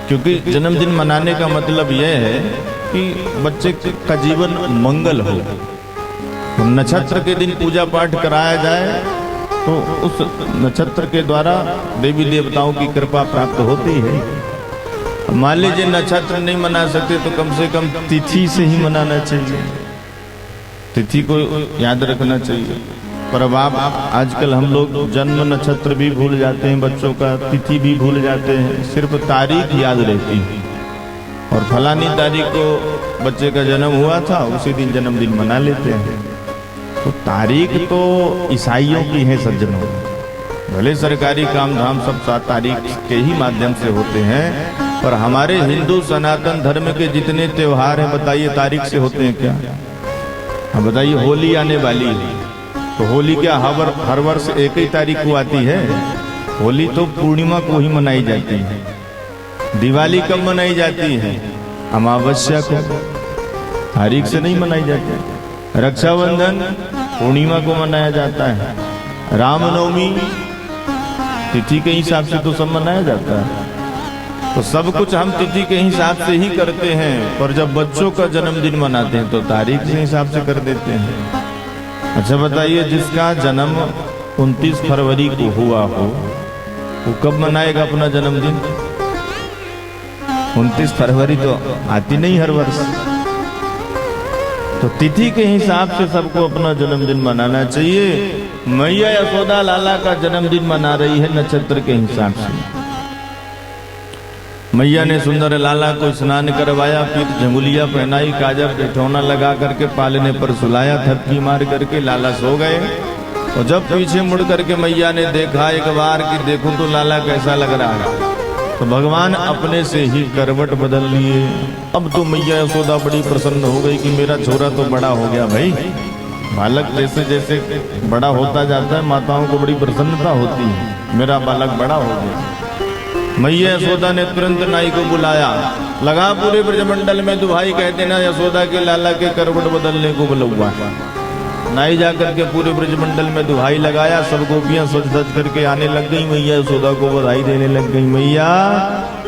क्योंकि जन्मदिन मनाने का मतलब यह है कि बच्चे का जीवन मंगल हो। नक्षत्र के दिन पूजा पाठ कराया जाए तो उस नक्षत्र के द्वारा देवी देवताओं की कृपा प्राप्त होती है। मान लीजिए नक्षत्र नहीं मना सकते तो कम से कम तिथि से ही मनाना चाहिए, तिथि को याद रखना चाहिए। पर अब आजकल हम लोग जन्म नक्षत्र भी भूल जाते हैं, बच्चों का तिथि भी भूल जाते हैं, सिर्फ तारीख याद रहती है। और फलानी तारीख को बच्चे का जन्म हुआ था, उसी दिन जन्मदिन मना लेते हैं। तो तारीख तो ईसाइयों की है सज्जनों, भले सरकारी काम धाम सब 7 तारीख के ही माध्यम से होते हैं, पर हमारे हिंदू सनातन धर्म के जितने त्योहार हैं बताइए तारीख से होते हैं क्या? हाँ बताइए, होली आने वाली है तो होली क्या हर वर्ष एक ही तारीख को आती है? होली तो पूर्णिमा को ही मनाई जाती है। दिवाली कब मनाई जाती है? अमावस्या को, तारीख से नहीं मनाई जाती। रक्षाबंधन पूर्णिमा को मनाया जाता है। रामनवमी तिथि के हिसाब से तो सब मनाया जाता है। तो सब कुछ हम तिथि के हिसाब से ही करते हैं, पर जब बच्चों का जन्मदिन मनाते हैं तो तारीख के हिसाब से कर देते हैं। अच्छा बताइए, जिसका जन्म 29 फरवरी को हुआ हो वो कब मनाएगा अपना जन्मदिन? 29 फरवरी तो आती नहीं हर वर्ष। तो तिथि के हिसाब से सबको अपना जन्मदिन मनाना चाहिए। मैया यशोदा लाला का जन्मदिन मना रही है नक्षत्र के हिसाब से। मैया ने सुंदर लाला को स्नान करवाया, पीठ झंगुलिया पहनाई, काजर ठिठौना लगा करके पालने पर सुलाया, थपकी मार करके लाला सो गए। और जब पीछे मुड़ करके मैया ने देखा एक बार कि देखूं तो लाला कैसा लग रहा है, तो भगवान अपने से ही करवट बदल लिए। अब तो मैया यशोदा बड़ी प्रसन्न हो गई कि मेरा छोरा तो बड़ा हो गया। भाई बालक जैसे जैसे बड़ा होता जाता है माताओं को बड़ी प्रसन्नता होती है, मेरा बालक बड़ा हो गया। मैया यशोदा ने तुरंत नाई को बुलाया, लगा पूरे ब्रजमंडल में दुहाई कहते ना यशोदा के लाला के करवट बदलने को बुलवा। नाई जाकर के पूरे ब्रजमंडल में दुहाई लगाया, सब गोपियां सज धज करके आने लग गई, मैया यशोदा को बधाई देने लग गई। मैया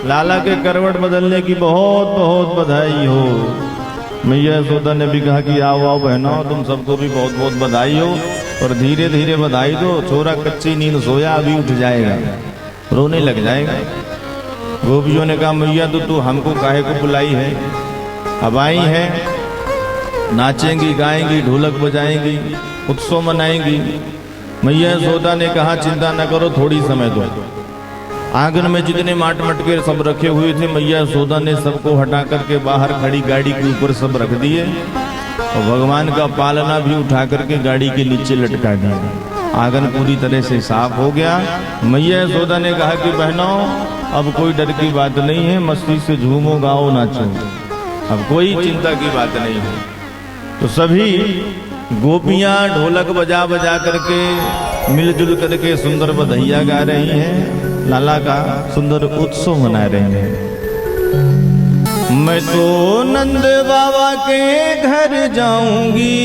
लाला के करवट बदलने की बहुत बहुत बधाई हो। मैया यशोदा ने भी कहा कि आओ आओ बहनों, तुम सबको भी बहुत बहुत बधाई हो। और धीरे धीरे बधाई दो, छोरा कच्ची नींद सोया अभी उठ जाएगा, रोने लग जाएगा। गोपियों ने कहा मैया तो तू हमको काहे को बुलाई है, अब आई है, नाचेंगी गाएंगी ढोलक बजाएंगी उत्सव मनाएंगी। मैया यशोदा ने कहा चिंता न करो, थोड़ी समय दो। आंगन में जितने माट मटके सब रखे हुए थे मैया यशोदा ने सबको हटा करके बाहर खड़ी गाड़ी के ऊपर सब रख दिए और भगवान का पालना भी उठा करके गाड़ी के नीचे लटका दिया। आंगन पूरी तरह से साफ हो गया। मैया यशोदा ने कहा कि बहनों अब कोई डर की बात नहीं है, मस्ती से झूमो गाओ नाचो, अब कोई चिंता की बात नहीं है। तो सभी गोपियां ढोलक बजा बजा करके मिलजुल करके सुंदर बधैया गा रही हैं, लाला का सुंदर उत्सव मना रही हैं। मैं तो नंद बाबा के घर जाऊंगी,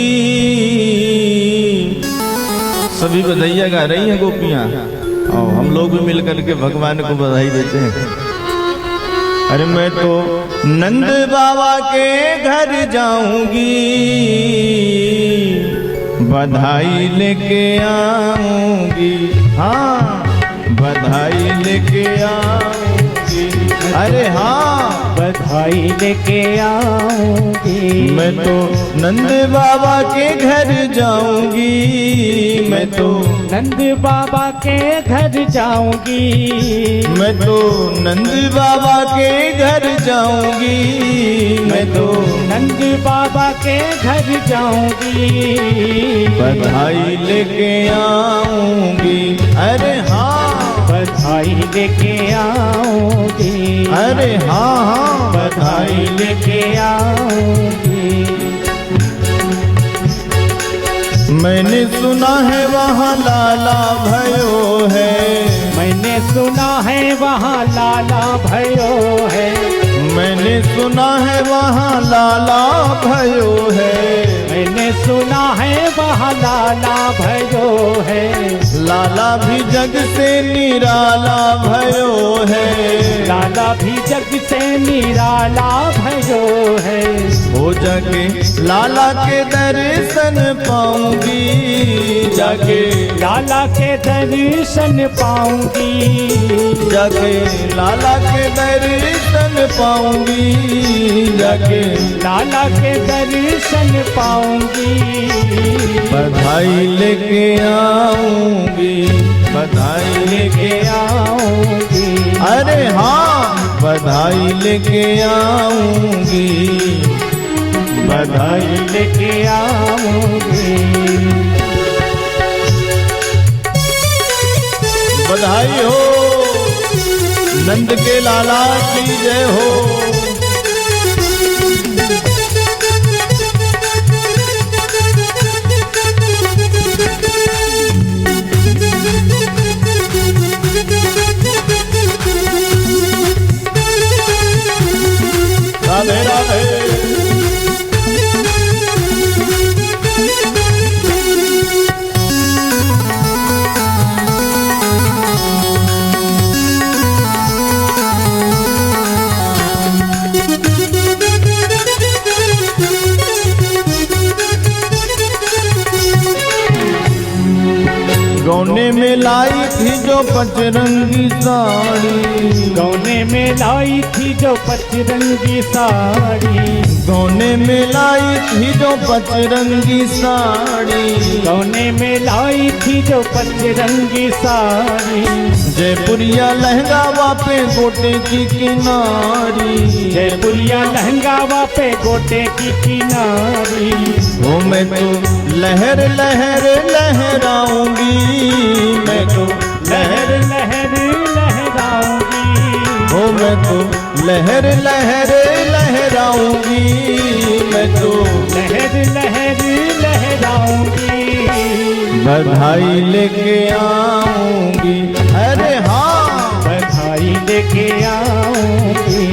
सभी बधैया गा रही हैं गोपियां और हम लोग भी मिल करके भगवान को बधाई देते हैं। अरे मैं तो नंद बाबा के घर जाऊंगी, बधाई लेके आऊंगी, हाँ बधाई लेके आऊंगी, अरे हाँ बधाई लेके आऊंगी। मैं तो नंद बाबा के घर जाऊंगी, मैं तो नंद बाबा के घर जाऊंगी, मैं तो नंद बाबा के घर जाऊंगी, मैं तो नंद बाबा के घर जाऊंगी। बधाई लेके आऊंगी, अरे हाँ बधाई लेके आऊंगी, अरे हाँ हाँ बधाई लेके आऊंगी। मैंने सुना है वहाँ लाला भयो है, मैंने सुना है वहाँ लाला भयो है, मैंने सुना है वहाँ लाला भयो है, मैंने सुना है वहाँ लाला भयो है। लाला भी जग से निराला भयो है, लाला भी जग से निराला भयो है। हो जाके लाला के दर्शन पाऊंगी, जाके लाला के दर्शन पाऊंगी, जाके लाला के दर्शन पाऊंगी, जाके लाला के दर्शन पाऊंगी। बधाई लेके आऊंगी, बधाई लेके आऊंगी, अरे हाँ बधाई लेके आऊंगी, बधाई लेके आऊंगी। बधाई हो नंद के लाला की जय हो। राधे राधे। गौने में लाई थी जो पचरंगी साड़ी, गौने में लाई थी जो पचरंगी साड़ी, गौने में लाई थी जो पचरंगी साड़ी, गौने में लाई थी जो पचरंगी साड़ी। जयपुरिया लहंगा वापे गोटे की किनारी, जयपुरिया लहंगा वापे गोटे की किनारी। वो मैं तो लहर लहर लहराऊंगी, मैं तो लहर लहर लहराऊंगी, वो मैं तो लहर लहर लहराऊंगी, मैं तो लहर लहर लहराऊंगी। बधाई लेके आऊंगी, अरे हाँ बधाई लेके आऊंगी,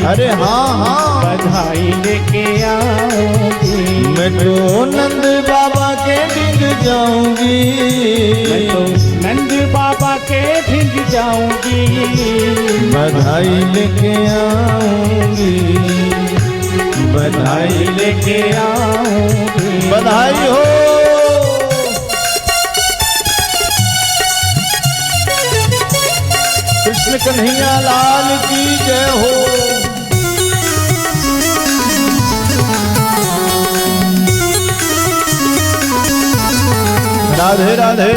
अरे हाँ हाँ बधाई लेके आऊंगी। मैं तो नंद बाबा के डिग जाऊंगी, मैं तो नंद बाबा के भिग जाऊंगी। बधाई लेके आऊंगी, बधाई लेके आऊंगी। बधाई हो कन्हैया लाल की जय हो। राधे राधे।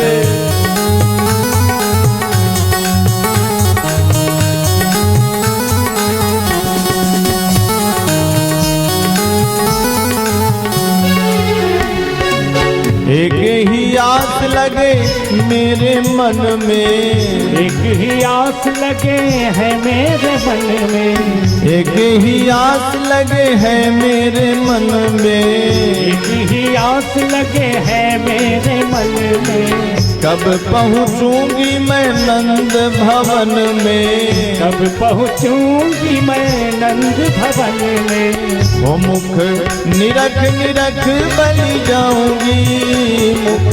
एक ही आस लगे मेरे मन में, एक ही आस लगे है मेरे मन में, एक ही आस लगे है मेरे मन में, एक ही आस लगे है मेरे मन में। कब पहुँचूंगी मैं नंद भवन में, कब पहुँचूंगी मैं नंद भवन में। वो मुख निरख निरख बलि जाऊंगी, मुख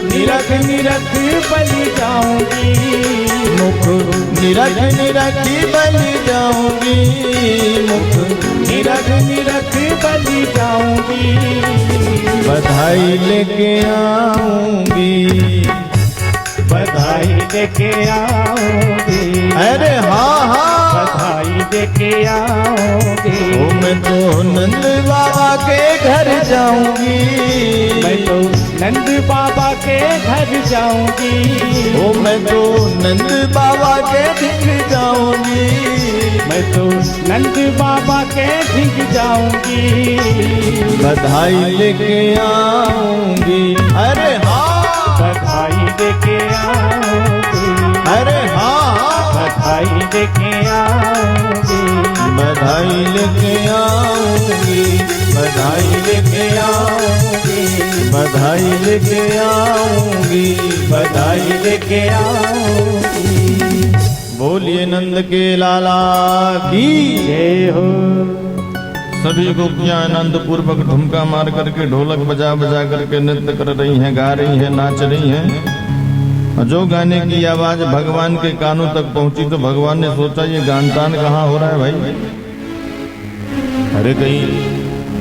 निरख निरख बलि जाऊंगी, मुख निरख निरख बलि जाऊंगी, मुख निरख निरख बलि जाऊंगी। बधाई लेके आऊंगी, बधाई लेके आओगी, अरे हाँ हाँ, बधाई लेके आओगी। ओ मैं तो नंद बाबा के घर जाऊंगी, मैं तो नंद बाबा के घर जाऊंगी, ओ मैं तो नंद बाबा के ढिंग जाऊंगी, मैं तो नंद बाबा के ढिंग जाऊंगी। बधाई लेके आऊंगी, अरे हाँ, बधाई लेके आओगी, अरे हाँ, बधाई लेके आओगी, बधाई लेके आऊंगी, बधाई लेके आऊंगी, बधाई लेके आऊंगी, बधाई लेके आऊंगी। बोलिए नंद के लाला की जय हो। सभी गोपियां आनंद पूर्वक ठुमका मार करके ढोलक बजा बजा करके नृत्य कर रही हैं, गा रही हैं, नाच रही हैं। जो गाने की आवाज भगवान के कानों तक पहुंची तो भगवान ने सोचा ये गान तान कहाँ हो रहा है भाई। अरे कहीं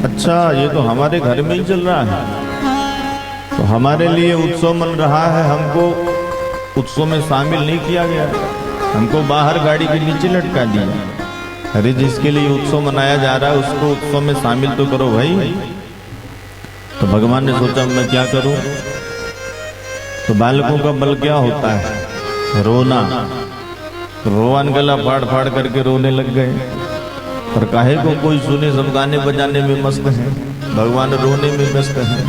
अच्छा ये तो हमारे घर में ही चल रहा है, तो हमारे लिए उत्सव मन रहा है, हमको उत्सव में शामिल नहीं किया गया, हमको बाहर गाड़ी के नीचे लटका दिया। अरे जिसके लिए उत्सव मनाया जा रहा है उसको उत्सव में शामिल तो करो भाई। तो भगवान ने सोचा मैं क्या करूं, तो बालकों का बल क्या होता है, रोना। तो भगवान गला फाड़ फाड़ करके रोने लग गए, पर काहे को कोई सुने, सब गाने बजाने में मस्त हैं, भगवान रोने में व्यस्त हैं।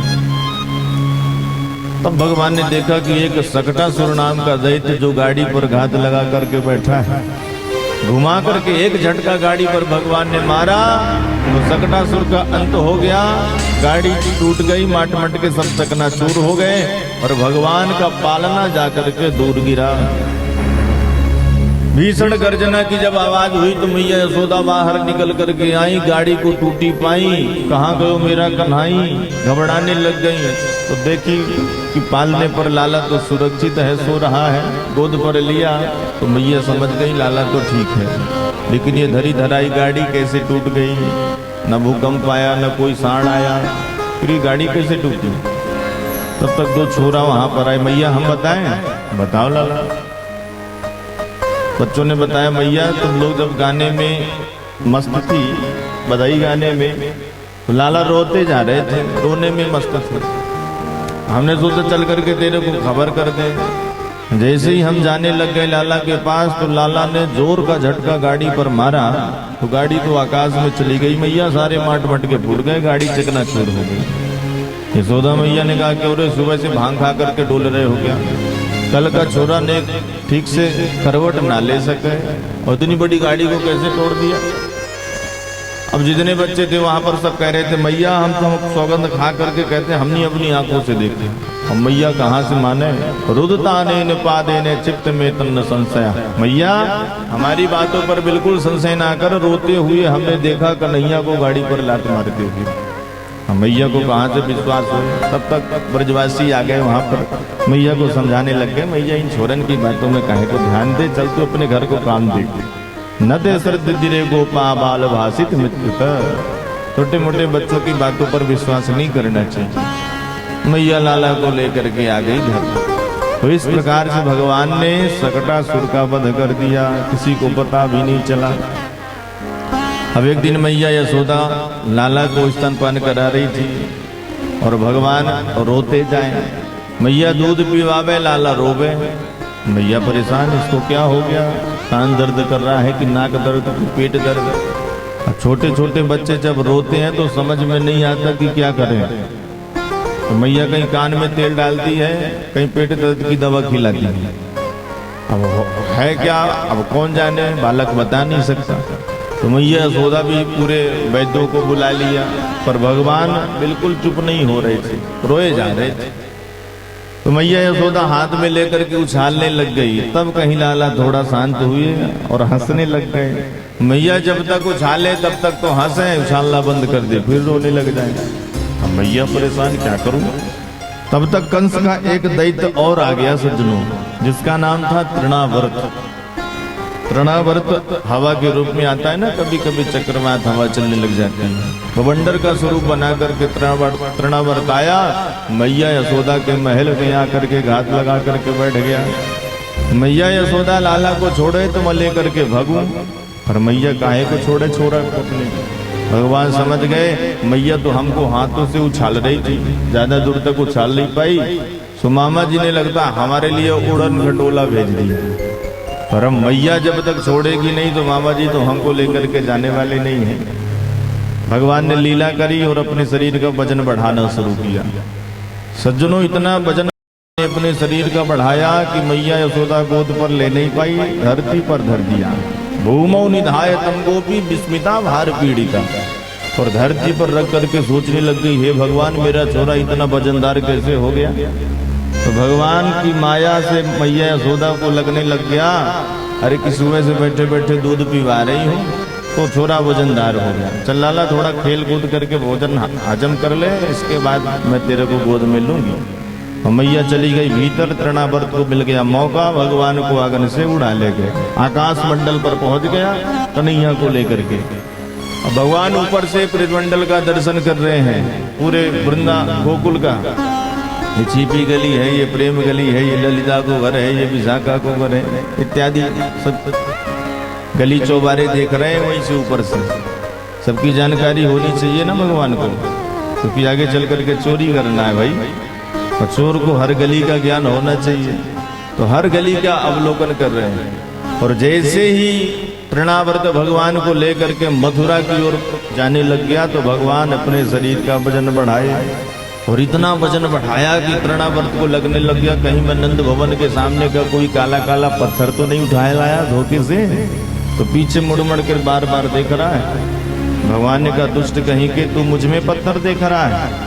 तब भगवान ने देखा कि एक सकटासुर नाम का दैत्य जो गाड़ी पर घात लगा करके बैठा है, घुमा करके एक झटका गाड़ी पर भगवान ने मारा तो सकटासुर का अंत हो गया, गाड़ी टूट गई, माट मट के सब चकनाचूर हो गए और भगवान का पालना जाकर के दूर गिरा। भीषण गर्जना की जब आवाज हुई तो मैया यशोदा बाहर निकल करके आई, गाड़ी को टूटी पाई, कहाँ गयो मेरा कन्हाई, घबराने लग गई। तो देखी कि पालने पर लाला तो सुरक्षित है, सो रहा है, गोद पर लिया तो मैया समझ गई लाला तो ठीक है, लेकिन ये धरी धराई गाड़ी कैसे टूट गई, न भूकंप आया न कोई साड़ आया, फिर ये गाड़ी कैसे टूटी। तब तक दो छोरा वहां पर आए, मैया हम बताएं, बताओ लाला। बच्चों ने बताया मैया तुम लोग जब गाने में मस्त थी, बधाई गाने में, तो लाला रोते जा रहे थे, रोने में मस्त थे, हमने सोचा चल करके तेरे को खबर कर दे। जैसे ही हम जाने लग गए लाला के पास तो लाला ने जोर का झटका गाड़ी पर मारा तो गाड़ी तो आकाश में चली गई, मैया सारे माट मट के फूट गए, गाड़ी चकनाचूर हो गई। यशोदा मैया ने कहा कि अरे सुबह से भांग खा करके डोल रहे हो क्या, कल का छोरा ने ठीक से करवट ना ले सके और इतनी बड़ी गाड़ी को कैसे तोड़ दिया। अब जितने बच्चे थे वहां पर सब कह रहे थे मैया हम तो सौगंध खा करके कहते हैं हमने अपनी आंखों से देखे। हम मैया कहाँ से माने, रुदताने न पादे ने चित्त में तन्न संशया, मैया हमारी बातों पर बिल्कुल संशय ना कर, रोते हुए हमने देखा कन्हैया को गाड़ी पर लात मारते हुए। हम मैया को कहाँ से विश्वास हो। तब तक ब्रजवासी आ गए वहां पर, मैया को समझाने लग गए, मैया इन छोरन की बातों में काहे को ध्यान दे, चल तू अपने घर को काम देख, न दे श्रद्धे गोपा बाल भाषित मृत्यु। छोटे मोटे बच्चों की बातों पर विश्वास नहीं करना चाहिए। मैया लाला को लेकर के आ गई घर। तो इस प्रकार से भगवान ने सकटासुर का वध कर दिया, किसी को पता भी नहीं चला। अब एक दिन मैया यशोदा लाला को स्तनपान करा रही थी और भगवान रोते जाए। मैया दूध पीवावे, लाला रोवे। मैया परेशान, इसको क्या हो गया, कान दर्द कर रहा है कि नाक दर्द कि पेट दर्द। अब छोटे छोटे बच्चे जब रोते हैं तो समझ में नहीं आता कि क्या करें। तो मैया कहीं कान में तेल डालती है, कहीं पेट दर्द की दवा खिलाती है। अब है क्या, अब कौन जाने, बालक बता नहीं सकता। तो मैया यशोदा भी पूरे वैद्यों को बुला लिया, पर भगवान बिल्कुल चुप नहीं हो रहे थे, रोए जा रहे थे। तो मैया यशोदा हाथ में लेकर के उछालने लग गई। तब कहीं लाला थोड़ा शांत हुए और हंसने लग गए। मैया जब तक उछाले तब तक तो हंसे, उछालना बंद कर दे फिर रोने लग जाए। अब मैया परेशान, क्या करूं। तब तक कंस का एक दैत्य और आ गया सज्जनों, जिसका नाम था तृणावर्त। तृणावर्त हवा के रूप में आता है ना, कभी कभी चक्रवात हवा चलने लग जाती है। बवंडर का स्वरूप बना करके तृणावर्त आया, मैया यशोदा के महल में आकर के घात लगा करके बैठ गया। मैया यशोदा लाला को छोड़े तो मैं लेकर के भागूं, पर मैया काहे को छोड़े छोरा को अपने। भगवान समझ गए मैया तो हमको हाथों से उछाल रही थी, ज्यादा दूर तक उछाल नहीं पाई। सुमामा जी ने लगता हमारे लिए उड़न खटोला भेज दिया, पर मैया जब तक छोड़ेगी नहीं तो मामा जी तो हमको लेकर के जाने वाले नहीं है। भगवान ने लीला करी और अपने शरीर का वजन बढ़ाना शुरू किया। सज्जनों, इतना वजन अपने शरीर का बढ़ाया कि मैया यशोदा गोद पर ले नहीं पाई, धरती पर धर दिया। भूमौ निधाय तम गोपी विस्मिता भार पीड़िता। और धरती पर रख करके सोचने लग गई, हे भगवान मेरा छोरा इतना वजनदार कैसे हो गया। तो भगवान की माया से मैया यशोदा को लगने लग गया, अरे कि सुबह से बैठे बैठे दूध पिवा रही हूँ तो छोरा वजनदार हो गया। चल लाला थोड़ा खेल कूद करके भोजन हजम कर ले, इसके बाद मैं तेरे को गोद में लूंगी। और मैया चली गई भीतर। तृणावर्त को मिल गया मौका, भगवान को आंगन से उड़ा ले गए। आकाश मंडल पर पहुंच गया कन्हैया को लेकर के। अब भगवान ऊपर से ब्रजमंडल का दर्शन कर रहे हैं, पूरे वृंदा गोकुल का। ये छिपी गली है, ये प्रेम गली है, ये ललिता को घर है, ये विशाखा को घर है, इत्यादि सब गली चौबारे देख रहे हैं। वहीं से ऊपर से सबकी जानकारी होनी चाहिए ना भगवान को, क्योंकि आगे चल करके चोरी करना है भाई, और चोर को हर गली का ज्ञान होना चाहिए। तो हर गली का अवलोकन कर रहे हैं। और जैसे ही तृणावर्त भगवान को लेकर के मथुरा की ओर जाने लग गया तो भगवान अपने शरीर का वजन बढ़ाए, और इतना वजन बढ़ाया कि तृणावर्त को लगने लग गया कहीं मैं नंद भवन के सामने का कोई काला काला पत्थर तो नहीं उठाया लाया धोखे से। तो पीछे मुड़ मुड़ कर बार बार देख रहा है। भगवान ने कहा, दुष्ट कहीं के तू मुझ में पत्थर देख रहा है।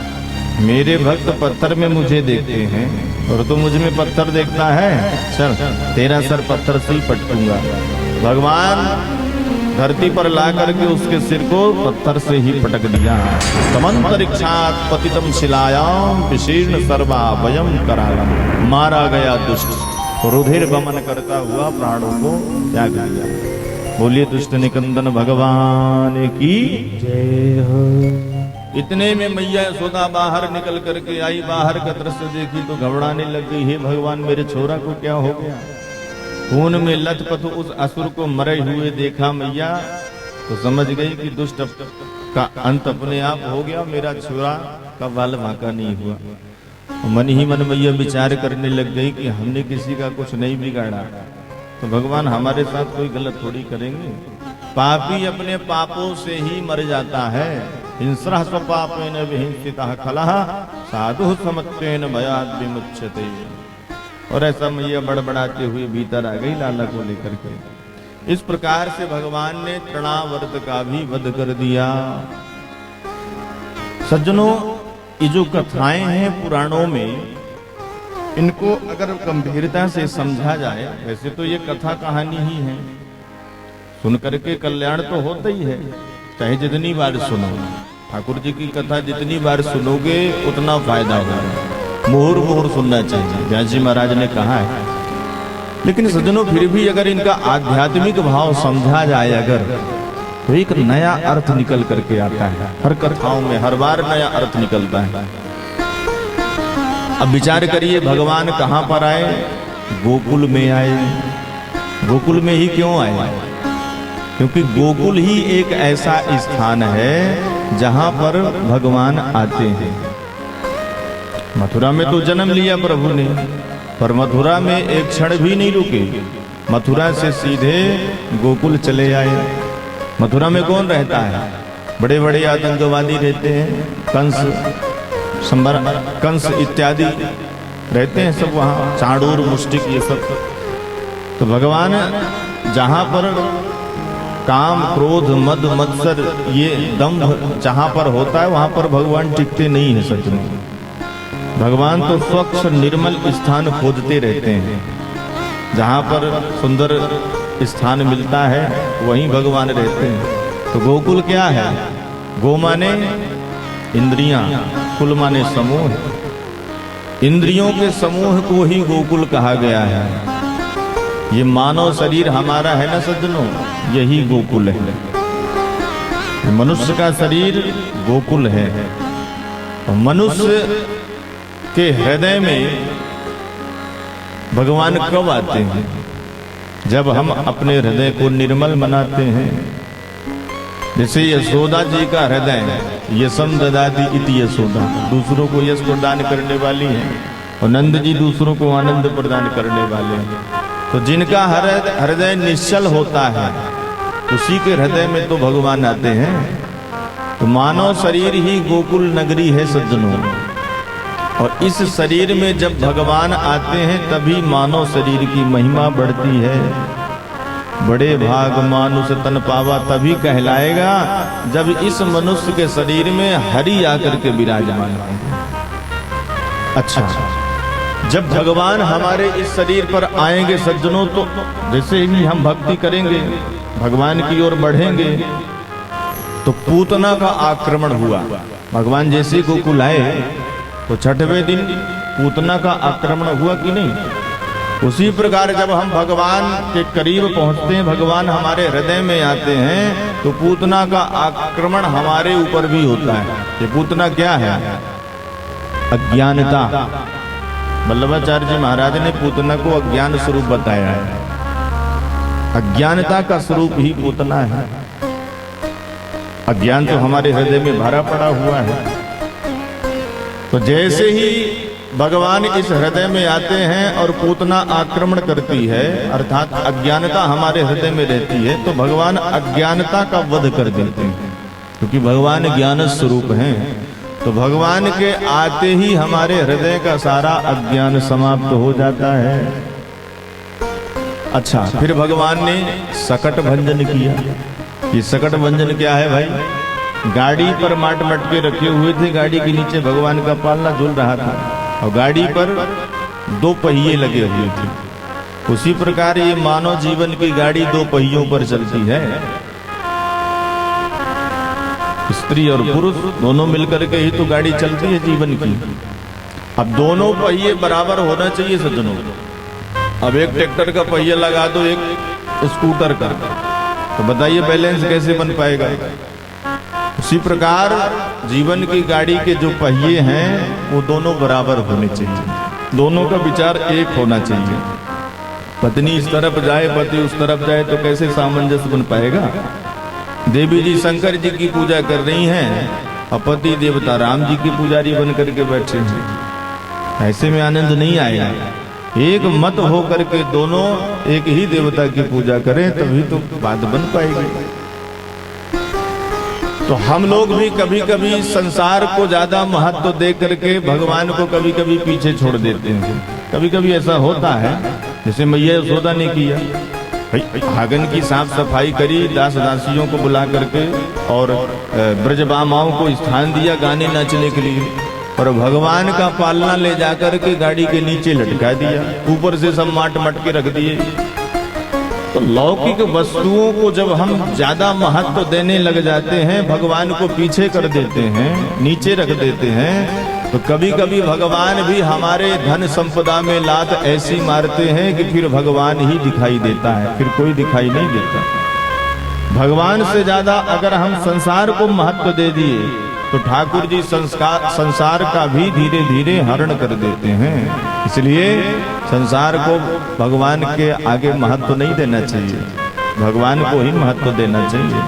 मेरे भक्त पत्थर में मुझे देखते हैं और तू मुझ में पत्थर देखता है। चल तेरा सर पत्थर से ही पटकूंगा। भगवान धरती पर ला करके उसके सिर को पत्थर से ही पटक दिया। तमंतरिक्षात् पतितम शिलायाम विशीर्ण सर्वा वयम करालम। मारा गया दुष्ट, रुधिर गमन करता हुआ प्राणों को त्याग दिया। बोलिए दुष्ट निकंदन भगवान की जय हो। इतने में मैया यशोदा बाहर निकल करके आई। बाहर का दृश्य देखी तो घबराने लग गई, हे भगवान मेरे छोरा को क्या हो गया। खून में लथपथ उस असुर को मरे हुए देखा मैया तो समझ गई कि दुष्ट का अंत अपने आप हो गया, मेरा छोरा का बाल बांका नहीं हुआ। मन ही मन मैया विचार करने लग गई कि हमने किसी का कुछ नहीं बिगाड़ा, तो भगवान हमारे साथ कोई गलत थोड़ी करेंगे। पापी अपने पापों से ही मर जाता है। हिंस्रः स्वपापेन विहिंसितः खलः साधु समत्वेन भयात् विमुच्यते। और ऐसा मैया बड़बड़ाते हुए भीतर आ गई लाला को लेकर के। इस प्रकार से भगवान ने तृणावर्त का भी वध कर दिया। सज्जनों, ये जो कथाएं हैं पुराणों में, इनको अगर गंभीरता से समझा जाए, वैसे तो ये कथा कहानी ही है, सुन करके कल्याण तो होता ही है, चाहे जितनी बार सुनो। ठाकुर जी की कथा जितनी बार सुनोगे उतना फायदा होगा। मुहुर मुहुर सुनना चाहिए, व्यास जी महाराज ने कहा है। लेकिन सज्जनों, फिर भी अगर इनका आध्यात्मिक भाव समझा जाए अगर, तो एक नया अर्थ निकल करके आता है। हर कथाओं में हर बार नया अर्थ निकलता है। अब विचार करिए, भगवान कहाँ पर आए? गोकुल में आए। गोकुल में ही क्यों आए? क्योंकि गोकुल ही एक ऐसा स्थान है जहां पर भगवान आते हैं। मथुरा में तो जन्म लिया प्रभु ने, पर मथुरा में एक क्षण भी नहीं रुके। मथुरा से सीधे गोकुल चले आए। मथुरा में कौन रहता है? बड़े बड़े आतंकवादी रहते हैं, कंस इत्यादि रहते हैं सब वहाँ, चाणूर मुष्टिक ये सब। तो भगवान जहाँ पर काम क्रोध मद मत्सर ये दंभ जहाँ पर होता है वहाँ पर भगवान टिकते नहीं है। सच में भगवान तो स्वच्छ निर्मल स्थान खोजते रहते हैं। जहाँ पर सुंदर स्थान मिलता है वहीं भगवान रहते हैं। तो गोकुल क्या है? गो माने इंद्रियां, कुल माने समूह। इंद्रियों के समूह को ही गोकुल कहा गया है। ये मानव शरीर हमारा है ना सज्जनों, यही गोकुल है। मनुष्य का शरीर गोकुल है। और मनुष्य के हृदय में भगवान कब आते हैं? जब हम अपने हृदय को निर्मल बनाते हैं। जैसे यशोदा जी का हृदय यशम ददाति इति यशोदा, दूसरों को यश प्रदान करने वाली है, और नंद जी दूसरों को आनंद प्रदान करने वाले हैं। तो जिनका हृदय निश्चल होता है उसी के हृदय में तो भगवान आते हैं। तो मानव शरीर ही गोकुल नगरी है सज्जनों। और इस शरीर में जब भगवान आते हैं तभी मानव शरीर की महिमा बढ़ती है। बड़े भाग मानुष तन पावा तभी कहलाएगा जब इस मनुष्य के शरीर में हरि आकर के विराजमान है। अच्छा, जब भगवान हमारे इस शरीर पर आएंगे सज्जनों, तो जैसे ही हम भक्ति करेंगे, भगवान की ओर बढ़ेंगे, तो पूतना का आक्रमण हुआ। भगवान जैसे गोकुल आए तो छठवें दिन पूतना का आक्रमण हुआ कि नहीं? उसी प्रकार जब हम भगवान के करीब पहुंचते हैं, भगवान हमारे हृदय में आते हैं, तो पूतना का आक्रमण हमारे ऊपर भी होता है। ये पूतना क्या है? अज्ञानता। वल्लभाचार्य जी महाराज ने पूतना को अज्ञान स्वरूप बताया है। अज्ञानता का स्वरूप ही पूतना है। अज्ञान तो हमारे हृदय में भरा पड़ा हुआ है। तो जैसे ही भगवान इस हृदय में आते हैं और पूतना आक्रमण करती है, अर्थात अज्ञानता हमारे हृदय में रहती है, तो भगवान अज्ञानता का वध कर देते हैं। क्योंकि भगवान ज्ञान स्वरूप हैं। तो भगवान के आते ही हमारे हृदय का सारा अज्ञान समाप्त हो जाता है। अच्छा, फिर भगवान ने सकट भंजन किया। ये सकट भंजन क्या है भाई? गाड़ी पर माट मटके रखे हुए थे, गाड़ी के नीचे भगवान का पालना झूल रहा था और गाड़ी पर 2 पहिए लगे हुए थे। उसी प्रकार ये मानव जीवन की गाड़ी 2 पहियों पर चलती है। स्त्री और पुरुष दोनों मिलकर के ही तो गाड़ी चलती है जीवन की। अब दोनों पहिए बराबर होना चाहिए सज्जनों। अब एक ट्रैक्टर का पहिया लगा दो एक स्कूटर का, तो बताइए बैलेंस कैसे बन पाएगा? उसी प्रकार जीवन की गाड़ी के जो पहिए हैं वो दोनों बराबर होने चाहिए। दोनों का विचार एक होना चाहिए। पत्नी इस तरफ जाए, पति उस तरफ जाए, तो कैसे सामंजस्य बन पाएगा? देवी जी शंकर जी की पूजा कर रही हैं और पति देवता राम जी की पुजारी बन करके बैठे हैं। ऐसे में आनंद नहीं आएगा। एक मत हो करके दोनों एक ही देवता की पूजा करें तभी तो बात बन पाएगी। तो हम लोग भी कभी कभी संसार को ज्यादा महत्व दे करके भगवान को कभी कभी पीछे छोड़ देते हैं। कभी कभी ऐसा होता है, जैसे मैया यशोदा ने किया। आंगन की साफ सफाई करी, दास दासियों को बुला करके और ब्रजबामाओं को स्थान दिया गाने नाचने के लिए, और भगवान का पालना ले जाकर के गाड़ी के नीचे लटका दिया, ऊपर से सब माट मटके रख दिए। तो लौकिक वस्तुओं को जब हम ज्यादा महत्व देने लग जाते हैं, भगवान को पीछे कर देते हैं, नीचे रख देते हैं, तो कभी कभी भगवान भी हमारे धन संपदा में लात ऐसी मारते हैं कि फिर भगवान ही दिखाई देता है, फिर कोई दिखाई नहीं देता। भगवान से ज्यादा अगर हम संसार को महत्व दे दिए तो ठाकुर जी संसार का भी धीरे धीरे हरण कर देते हैं। इसलिए संसार को भगवान के आगे महत्व नहीं देना चाहिए, भगवान को ही महत्व देना चाहिए।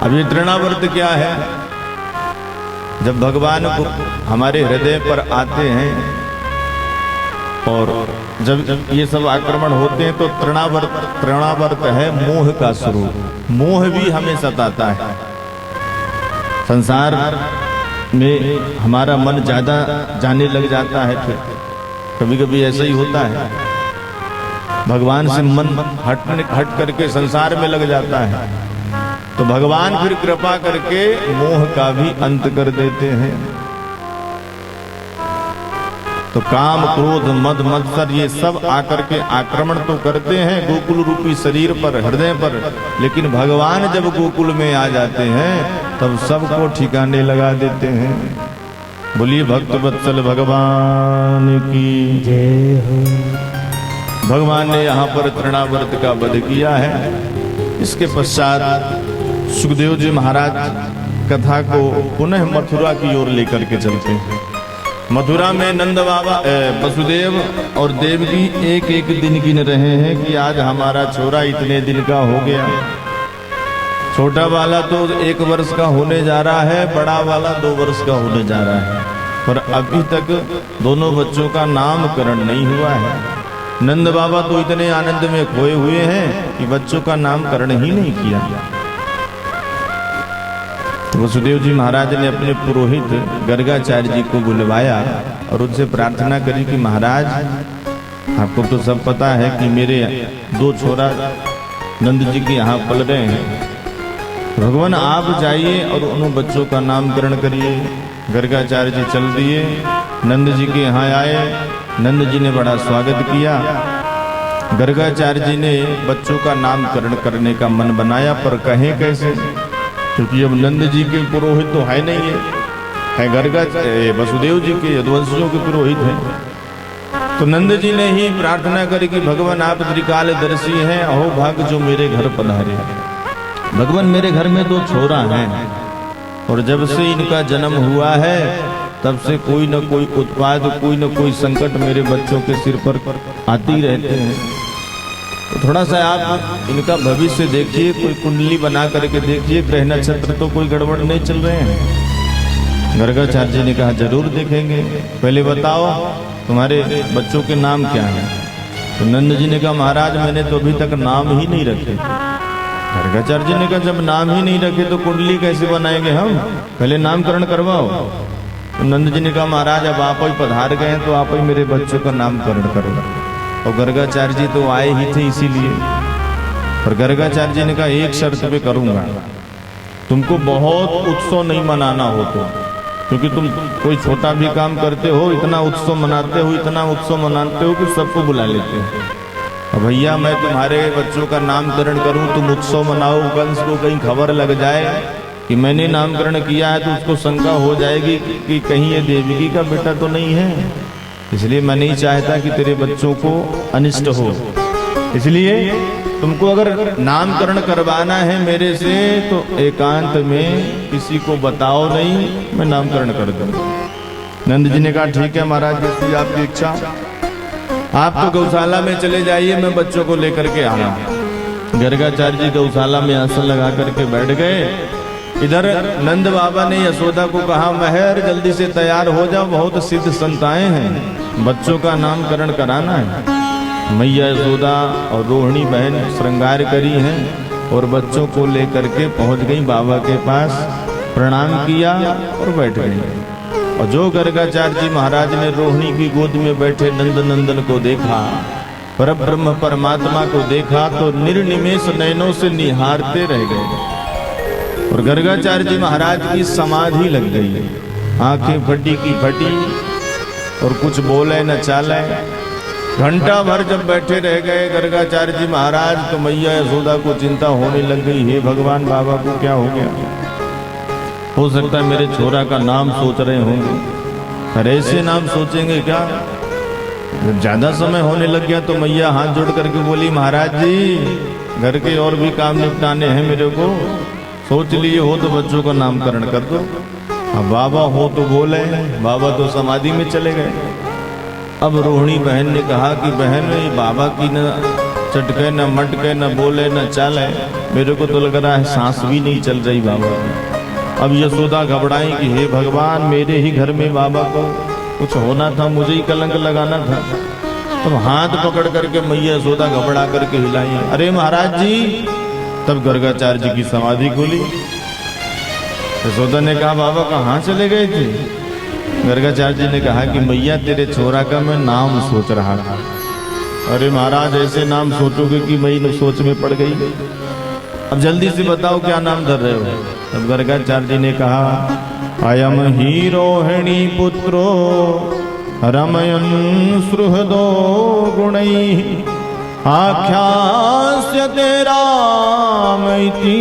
अब ये तृणावर्त क्या है? जब भगवान को हमारे हृदय पर आते हैं और जब ये सब आक्रमण होते हैं तो तृणावर्त है मोह का स्वरूप। मोह भी हमें सताता है। संसार में हमारा मन ज्यादा जाने लग जाता है, फिर कभी कभी ऐसा ही होता है, भगवान से मन हट करके संसार में लग जाता है, तो भगवान फिर कृपा करके मोह का भी अंत कर देते हैं। तो काम क्रोध मद मत्सर ये सब आकर के आक्रमण तो करते हैं गोकुल रूपी शरीर पर, हृदय पर, लेकिन भगवान जब गोकुल में आ जाते हैं तब सबको ठिकाने लगा देते हैं। बोलिए भक्त वत्सल भगवान की जय हो। भगवान ने यहाँ पर तृणावर्त का वध किया है। इसके पश्चात सुखदेव जी महाराज कथा को पुनः मथुरा की ओर लेकर के चलते हैं। मथुरा में नंद बाबा वसुदेव और देवकी एक एक दिन गिन रहे हैं कि आज हमारा छोरा इतने दिन का हो गया। छोटा वाला तो 1 वर्ष का होने जा रहा है, बड़ा वाला 2 वर्ष का होने जा रहा है, पर अभी तक दोनों बच्चों का नामकरण नहीं हुआ है। नंद बाबा तो इतने आनंद में खोए हुए हैं कि बच्चों का नामकरण ही नहीं किया। तो वसुदेव जी महाराज ने अपने पुरोहित गर्गाचार्य जी को बुलवाया और उनसे प्रार्थना करी कि महाराज, आपको तो सब पता है कि मेरे 2 छोरा नंद जी के यहाँ पल रहे हैं, भगवान आप जाइए और उन बच्चों का नामकरण करिए। गर्गाचार्य जी चल दिए, नंद जी के यहाँ आए। नंद जी ने बड़ा स्वागत किया। गर्गाचार्य जी ने बच्चों का नामकरण करने का मन बनाया, पर कहें कैसे, क्योंकि अब नंद जी के पुरोहित तो है नहीं है वसुदेव जी के यदुवंशियों के पुरोहित हैं। तो नंद जी ने ही प्रार्थना करी कि भगवान आप त्रिकालदर्शी हैं, अहो भाग जो मेरे घर पधारे। भगवान मेरे घर में 2 छोरा हैं और जब से इनका जन्म हुआ है तब से कोई न कोई उत्पाद, कोई न कोई संकट मेरे बच्चों के सिर पर आती रहते हैं। तो थोड़ा सा आप इनका भविष्य देखिए, कोई कुंडली बना करके देखिए, ग्रह नक्षत्र तो कोई गड़बड़ नहीं चल रहे हैं। गर्गाचार्य जी ने कहा जरूर देखेंगे, पहले बताओ तुम्हारे बच्चों के नाम क्या हैं। तो नंद जी ने कहा महाराज मैंने तो अभी तक नाम ही नहीं रखे। गर्गाचार्य जी ने कहा जब नाम ही नहीं रखे तो कुंडली कैसे बनाएंगे हम, पहले नामकरण करवाओ। तो नंद जी ने कहा महाराज अब आप ही पधार गए तो आप ही मेरे बच्चों का नामकरण करो। और गर्गाचार्य जी तो आए ही थे इसीलिए। और गर्गाचार्य जी ने कहा एक शर्त पे करूंगा, तुमको बहुत उत्सव नहीं मनाना हो तो, क्योंकि तुम कोई छोटा भी काम करते हो इतना उत्सव मनाते हो, इतना उत्सव मनाते हो कि सबको बुला लेते हो। और भैया मैं तुम्हारे बच्चों का नामकरण करूं, तुम उत्सव मनाओ, कंस को कहीं खबर लग जाए कि मैंने नामकरण किया है तो उसको शंका हो जाएगी कि कहीं ये देवकी का बेटा तो नहीं है। इसलिए मैं नहीं चाहता कि तेरे बच्चों को अनिष्ट हो। इसलिए तुमको अगर नामकरण करवाना है मेरे से तो एकांत में किसी को बताओ नहीं, मैं नामकरण कर दूंगा। नंद जी ने कहा ठीक है महाराज, जैसी आपकी इच्छा, आप तो गौशाला में चले जाइए, मैं बच्चों को लेकर के आ रहा हूं। गर्गाचार्य जी गौशाला में आसन लगा करके बैठ गए। इधर नंद बाबा ने यशोदा को कहा महर जल्दी से तैयार हो जाओ, बहुत सिद्ध संताएं हैं, बच्चों का नामकरण कराना है। मैया यशोदा और रोहिणी बहन श्रृंगार करी हैं और बच्चों को लेकर के पहुंच गई बाबा के पास, प्रणाम किया और बैठ गई। और जो गर्गाचार्य जी महाराज ने रोहिणी की गोद में बैठे नंद नंदन को देखा, परब्रह्म परमात्मा को देखा, तो निर्निमेष नयनों से निहारते रह गए। और गर्गाचार्य जी महाराज की समाधि लग गई, आंखें फटी की फटी और कुछ बोले न चाले। घंटा भर जब बैठे रह गए गर्गाचार्य जी महाराज तो मैया यशोदा को चिंता होने लग गई, हे भगवान बाबा को क्या हो गया, हो सकता है मेरे छोरा का नाम सोच रहे होंगे। अरे ऐसे नाम सोचेंगे क्या? जब ज्यादा समय होने लग गया तो मैया हाथ जोड़ करके बोली महाराज जी घर के और भी काम निपटाने हैं मेरे को, सोच लिए हो तो बच्चों का नामकरण कर दो। अब बाबा हो तो बोले, बाबा तो समाधि में चले गए। अब रोहिणी बहन ने कहा कि बहन ये बाबा की न चटके न मटके न बोले न चाले, मेरे को तो लग रहा है सांस भी नहीं चल रही बाबा की। अब यशोदा घबराई कि हे भगवान, मेरे ही घर में बाबा को कुछ होना था, मुझे ही कलंक लगाना था। तब हाथ पकड़ करके मैया यशोदा घबरा करके हिलाई, अरे महाराज जी। तब गर्गाचार्य जी की समाधि खुली। यशोदा ने कहा बाबा कहाँ चले गए थे? गर्गाचार्य जी ने कहा कि मैया तेरे छोरा का मैं नाम सोच रहा था। अरे महाराज ऐसे नाम सोचोगे कि मैं सोच में पड़ गई। अब जल्दी से बताओ क्या नाम धर रहे हो? तब गर्गाचार्य जी ने कहा अयम ही रोहिणी पुत्रो रमयन सुहृदो गुणैः आख्यास्यते रामैति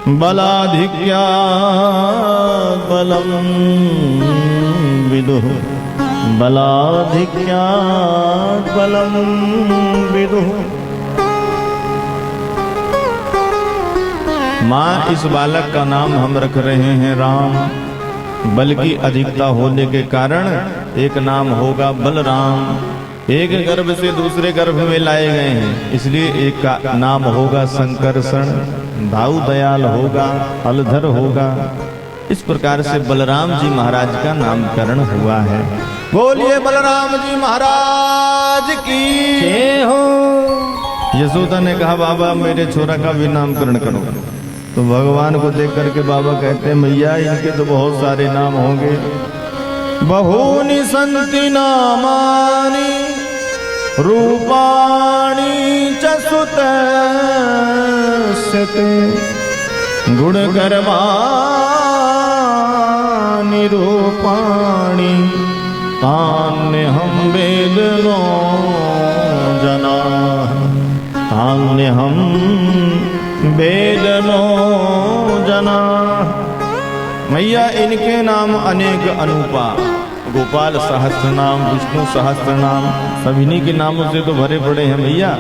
बलाधिक्यात् बलं विदुः बलाधिक्यात् बलं विदुः। माँ इस बालक का नाम हम रख रहे हैं राम, बल की अधिकता होने के कारण एक नाम होगा बलराम। एक गर्भ से दूसरे गर्भ में लाए गए हैं, इसलिए एक का नाम होगा संकर्षण, दाऊ दयाल होगा, अलधर होगा। इस प्रकार से बलराम जी महाराज का नामकरण हुआ है। बोलिए बलराम जी महाराज की जय हो। यशोदा ने कहा बाबा मेरे छोरा का भी नामकरण करो। तो भगवान को देख करके बाबा कहते हैं मैया इनके तो बहुत सारे नाम होंगे। बहूनि संति नामानि रूपाणि च सुतस्ते गुणकर्माणि रूपाणि तान्यहं वेदनो जनाः तान्यहं वेदनो जनाः। मैया इनके नाम अनेक अनूपा, गोपाल सहस्त्र नाम, विष्णु सहस्त्र नाम, सब इन्हीं के नामों से तो भरे पड़े हैं मैया।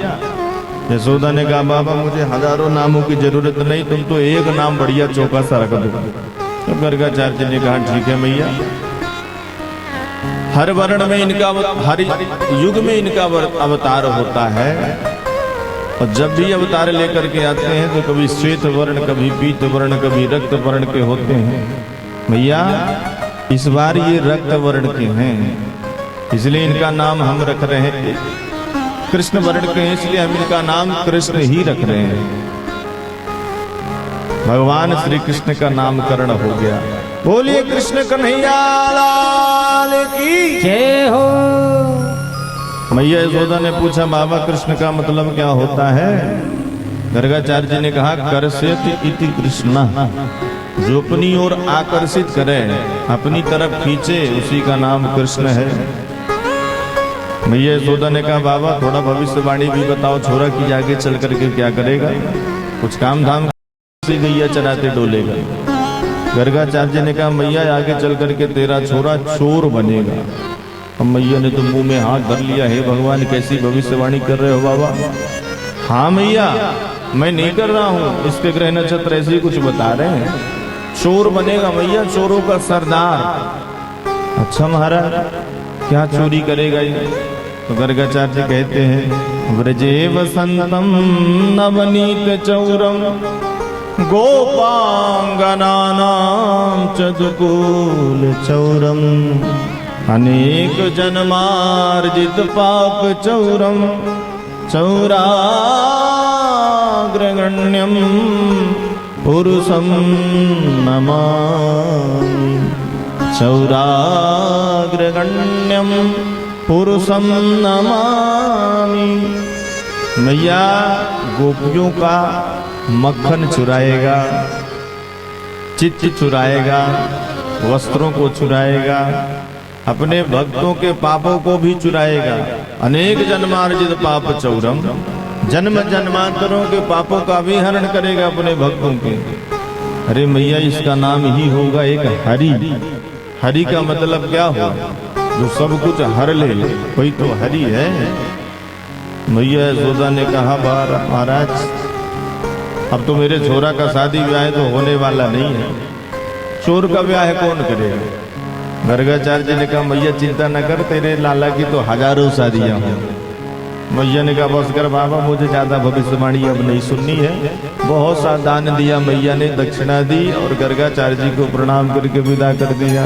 यशोदा ने कहा बाबा मुझे हजारों नामों की जरूरत नहीं, तुम तो एक नाम बढ़िया चौका सा रख दो। तो गर्गाचार्य जी ने कहा ठीक है मैया। हर वर्ण में इनका, हर युग में इनका अवतार होता है, और जब भी अवतार लेकर के आते हैं तो कभी श्वेत वर्ण, कभी पीत वर्ण, कभी रक्त वर्ण के होते हैं। मैया इस बार ये रक्त वर्ण के हैं, इसलिए इनका नाम हम रख रहे हैं कृष्ण वर्ण के हैं, इसलिए हम इनका नाम कृष्ण ही रख रहे हैं। भगवान श्री कृष्ण का नामकरण हो गया। बोलिए कृष्ण कन्हैया लाल की जय हो। मैया यशोदा ने पूछा बाबा कृष्ण का मतलब क्या होता है? गर्गाचार्य जी ने कहा कर्षयति इति कृष्ण, जो अपनी ओर आकर्षित करे, अपनी तरफ खींचे, उसी का नाम कृष्ण है। मैया यशोदा ने कहा बाबा थोड़ा भविष्यवाणी भी बताओ, छोरा की आगे चल करके क्या करेगा? कुछ काम धाम से गैया चराते डोलेगा। गर्गाचार्य जी ने कहा मैया आगे चल करके तेरा छोरा चोर बनेगा। अब मैया ने तो मुंह में हाथ भर लिया, हे भगवान कैसी भविष्यवाणी कर रहे हो बाबा? हाँ मैया मैं नहीं कर रहा हूँ, इसके ग्रह नक्षत्र ऐसे ही कुछ बता रहे हैं। चोर बनेगा मैया, चोरों का सरदार। अच्छा महाराज क्या चोरी करेगा ये? तो गर्गाचार्य जी कहते हैं व्रजे वसंतम नवनीत चौरम गोपांगनानां चतुकूल चौरम अनेक जन्मार्जित पाप चौरम चौराग्रगण्यम पुरुषं नमामि चौराग्रगण्यम पुरुषं नमामि। मैया गोपियों का मक्खन चुराएगा, चित्त चुराएगा, वस्त्रों को चुराएगा, अपने भक्तों के पापों को भी चुराएगा। अनेक जन्मार्जित पाप चौरम, जन्म जन्मांतरों के पापों का भी हरण करेगा अपने भक्तों के। अरे मैया इसका नाम ही होगा एक हरि। हरि का मतलब क्या हुआ? जो सब कुछ हर ले, कोई तो हरि है। मैया यशोदा ने कहा महाराज अब तो मेरे छोरा का शादी ब्याह तो होने वाला नहीं है, चोर का ब्याह कौन करेगा। गर्गाचार्य जी ने कहा मैया चिंता न कर, तेरे लाला की तो हजारों शादियां हों। मैया ने कहा बस कर बाबा, मुझे ज्यादा भविष्यवाणी अब नहीं सुननी है। बहुत सा दान दिया मैया ने, दक्षिणा दी और गर्गाचार्य जी को प्रणाम करके विदा कर दिया।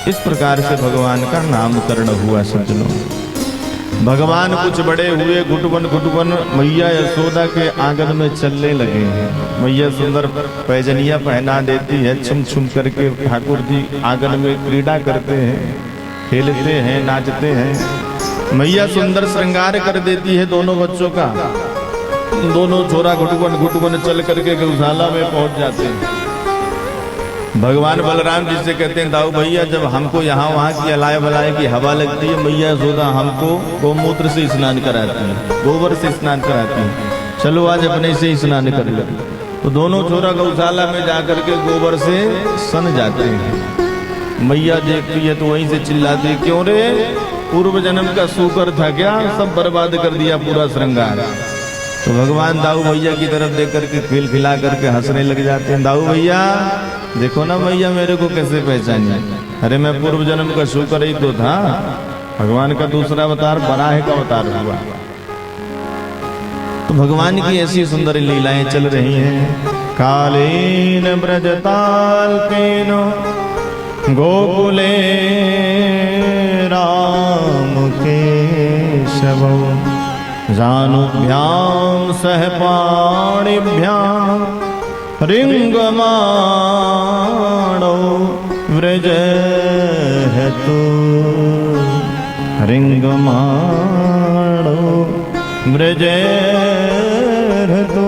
इस प्रकार से भगवान का नामकरण हुआ। सज्जनों, भगवान कुछ बड़े हुए, घुटवन मैया यशोदा के आंगन में चलने लगे हैं। मैया सुंदर पैजनिया पहना देती है, छुम छुम करके ठाकुर जी आंगन में क्रीड़ा करते हैं, खेलते हैं, नाचते हैं। मैया सुंदर श्रृंगार कर देती है दोनों बच्चों का। दोनों छोरा घुटवन चल करके गौशाला में पहुंच जाते हैं। भगवान बलराम जी से कहते हैं दाऊ भैया, जब हमको यहाँ वहाँ की अलाय बलाय की हवा लगती है, मैया यशोदा हमको गौमूत्र से स्नान कराती है, गोबर से स्नान कराती है, चलो आज अपने से स्नान कर लो। तो दोनों छोरा गौशाला में जाकर के गोबर से सन जाते हैं। मैया देखती है तो वहीं से चिल्लाती है, क्यों रे, पूर्व जन्म का सूकर था क्या, सब बर्बाद कर दिया पूरा श्रृंगार। तो भगवान दाऊ भैया की तरफ देख करके खिल खिला करके हंसने लग जाते हैं। दाऊ भैया देखो ना मैया मेरे को कैसे पहचानी, अरे मैं पूर्व जन्म का शुक्र ही तो था। भगवान का दूसरा अवतार बराह का अवतार हुआ। तो भगवान की ऐसी सुंदर लीलाएं चल रही हैं। कालेन ब्रजताल्पेन गोकुले राम केशवौ जानुभ्यां सह पाणिभ्यां रिंगमाणो व्रज हेतु रिंगमाणो व्रज हेतु।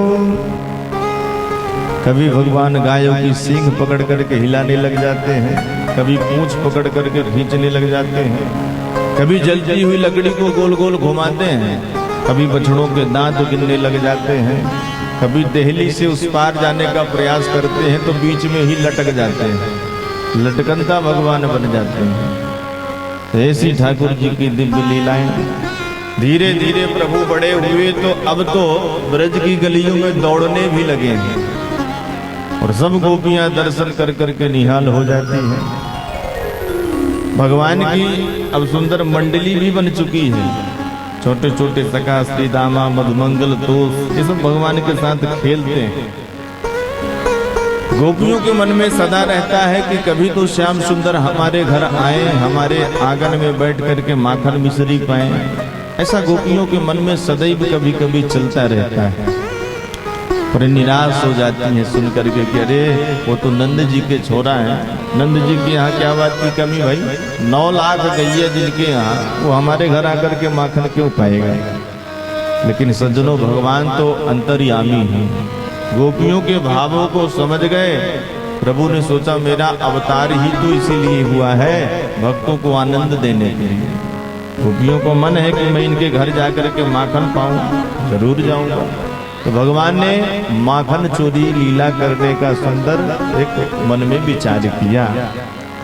कभी भगवान गायों की सींग पकड़ करके हिलाने लग जाते हैं, कभी पूंछ पकड़ करके खींचने लग जाते हैं, कभी जलती हुई लकड़ी को गोल गोल घुमाते हैं, कभी बछड़ों के दांत गिनने लग जाते हैं, कभी देहली से उस पार जाने का प्रयास करते हैं तो बीच में ही लटक जाते हैं, लटकनता भगवान बन जाते हैं। तो ऐसी ठाकुर जी की दिव्य लीलाएं। धीरे धीरे प्रभु बड़े हुए तो अब तो ब्रज की गलियों में दौड़ने भी लगे हैं और सब गोपियां दर्शन कर करके निहाल हो जाती हैं। भगवान की अब सुंदर मंडली भी बन चुकी है। छोटे छोटे सखा, श्री दामा, मधुमंगल, तोष, ये सब भगवान के साथ खेलते हैं। गोपियों के मन में सदा रहता है कि कभी तो श्याम सुंदर हमारे घर आए, हमारे आंगन में बैठ करके माखन मिश्री पाए। ऐसा गोपियों के मन में सदैव कभी कभी चलता रहता है। पर निराश हो जाती है सुन करके कि अरे वो तो नंद जी के छोरा हैं, नंद जी के यहाँ क्या बात की कमी भाई, 9 लाख गैया जिनके यहाँ, वो हमारे घर आकर के माखन क्यों पाएगा। लेकिन सज्जनों, भगवान तो अंतर्यामी हैं, गोपियों के भावों को समझ गए। प्रभु ने सोचा मेरा अवतार ही तो इसीलिए हुआ है, भक्तों को आनंद देने के लिए। गोपियों को मन है कि मैं इनके घर जाकर के माखन पाऊं, जरूर जाऊंगा। तो भगवान ने माखन चोरी लीला करने का सुंदर एक मन में विचार किया।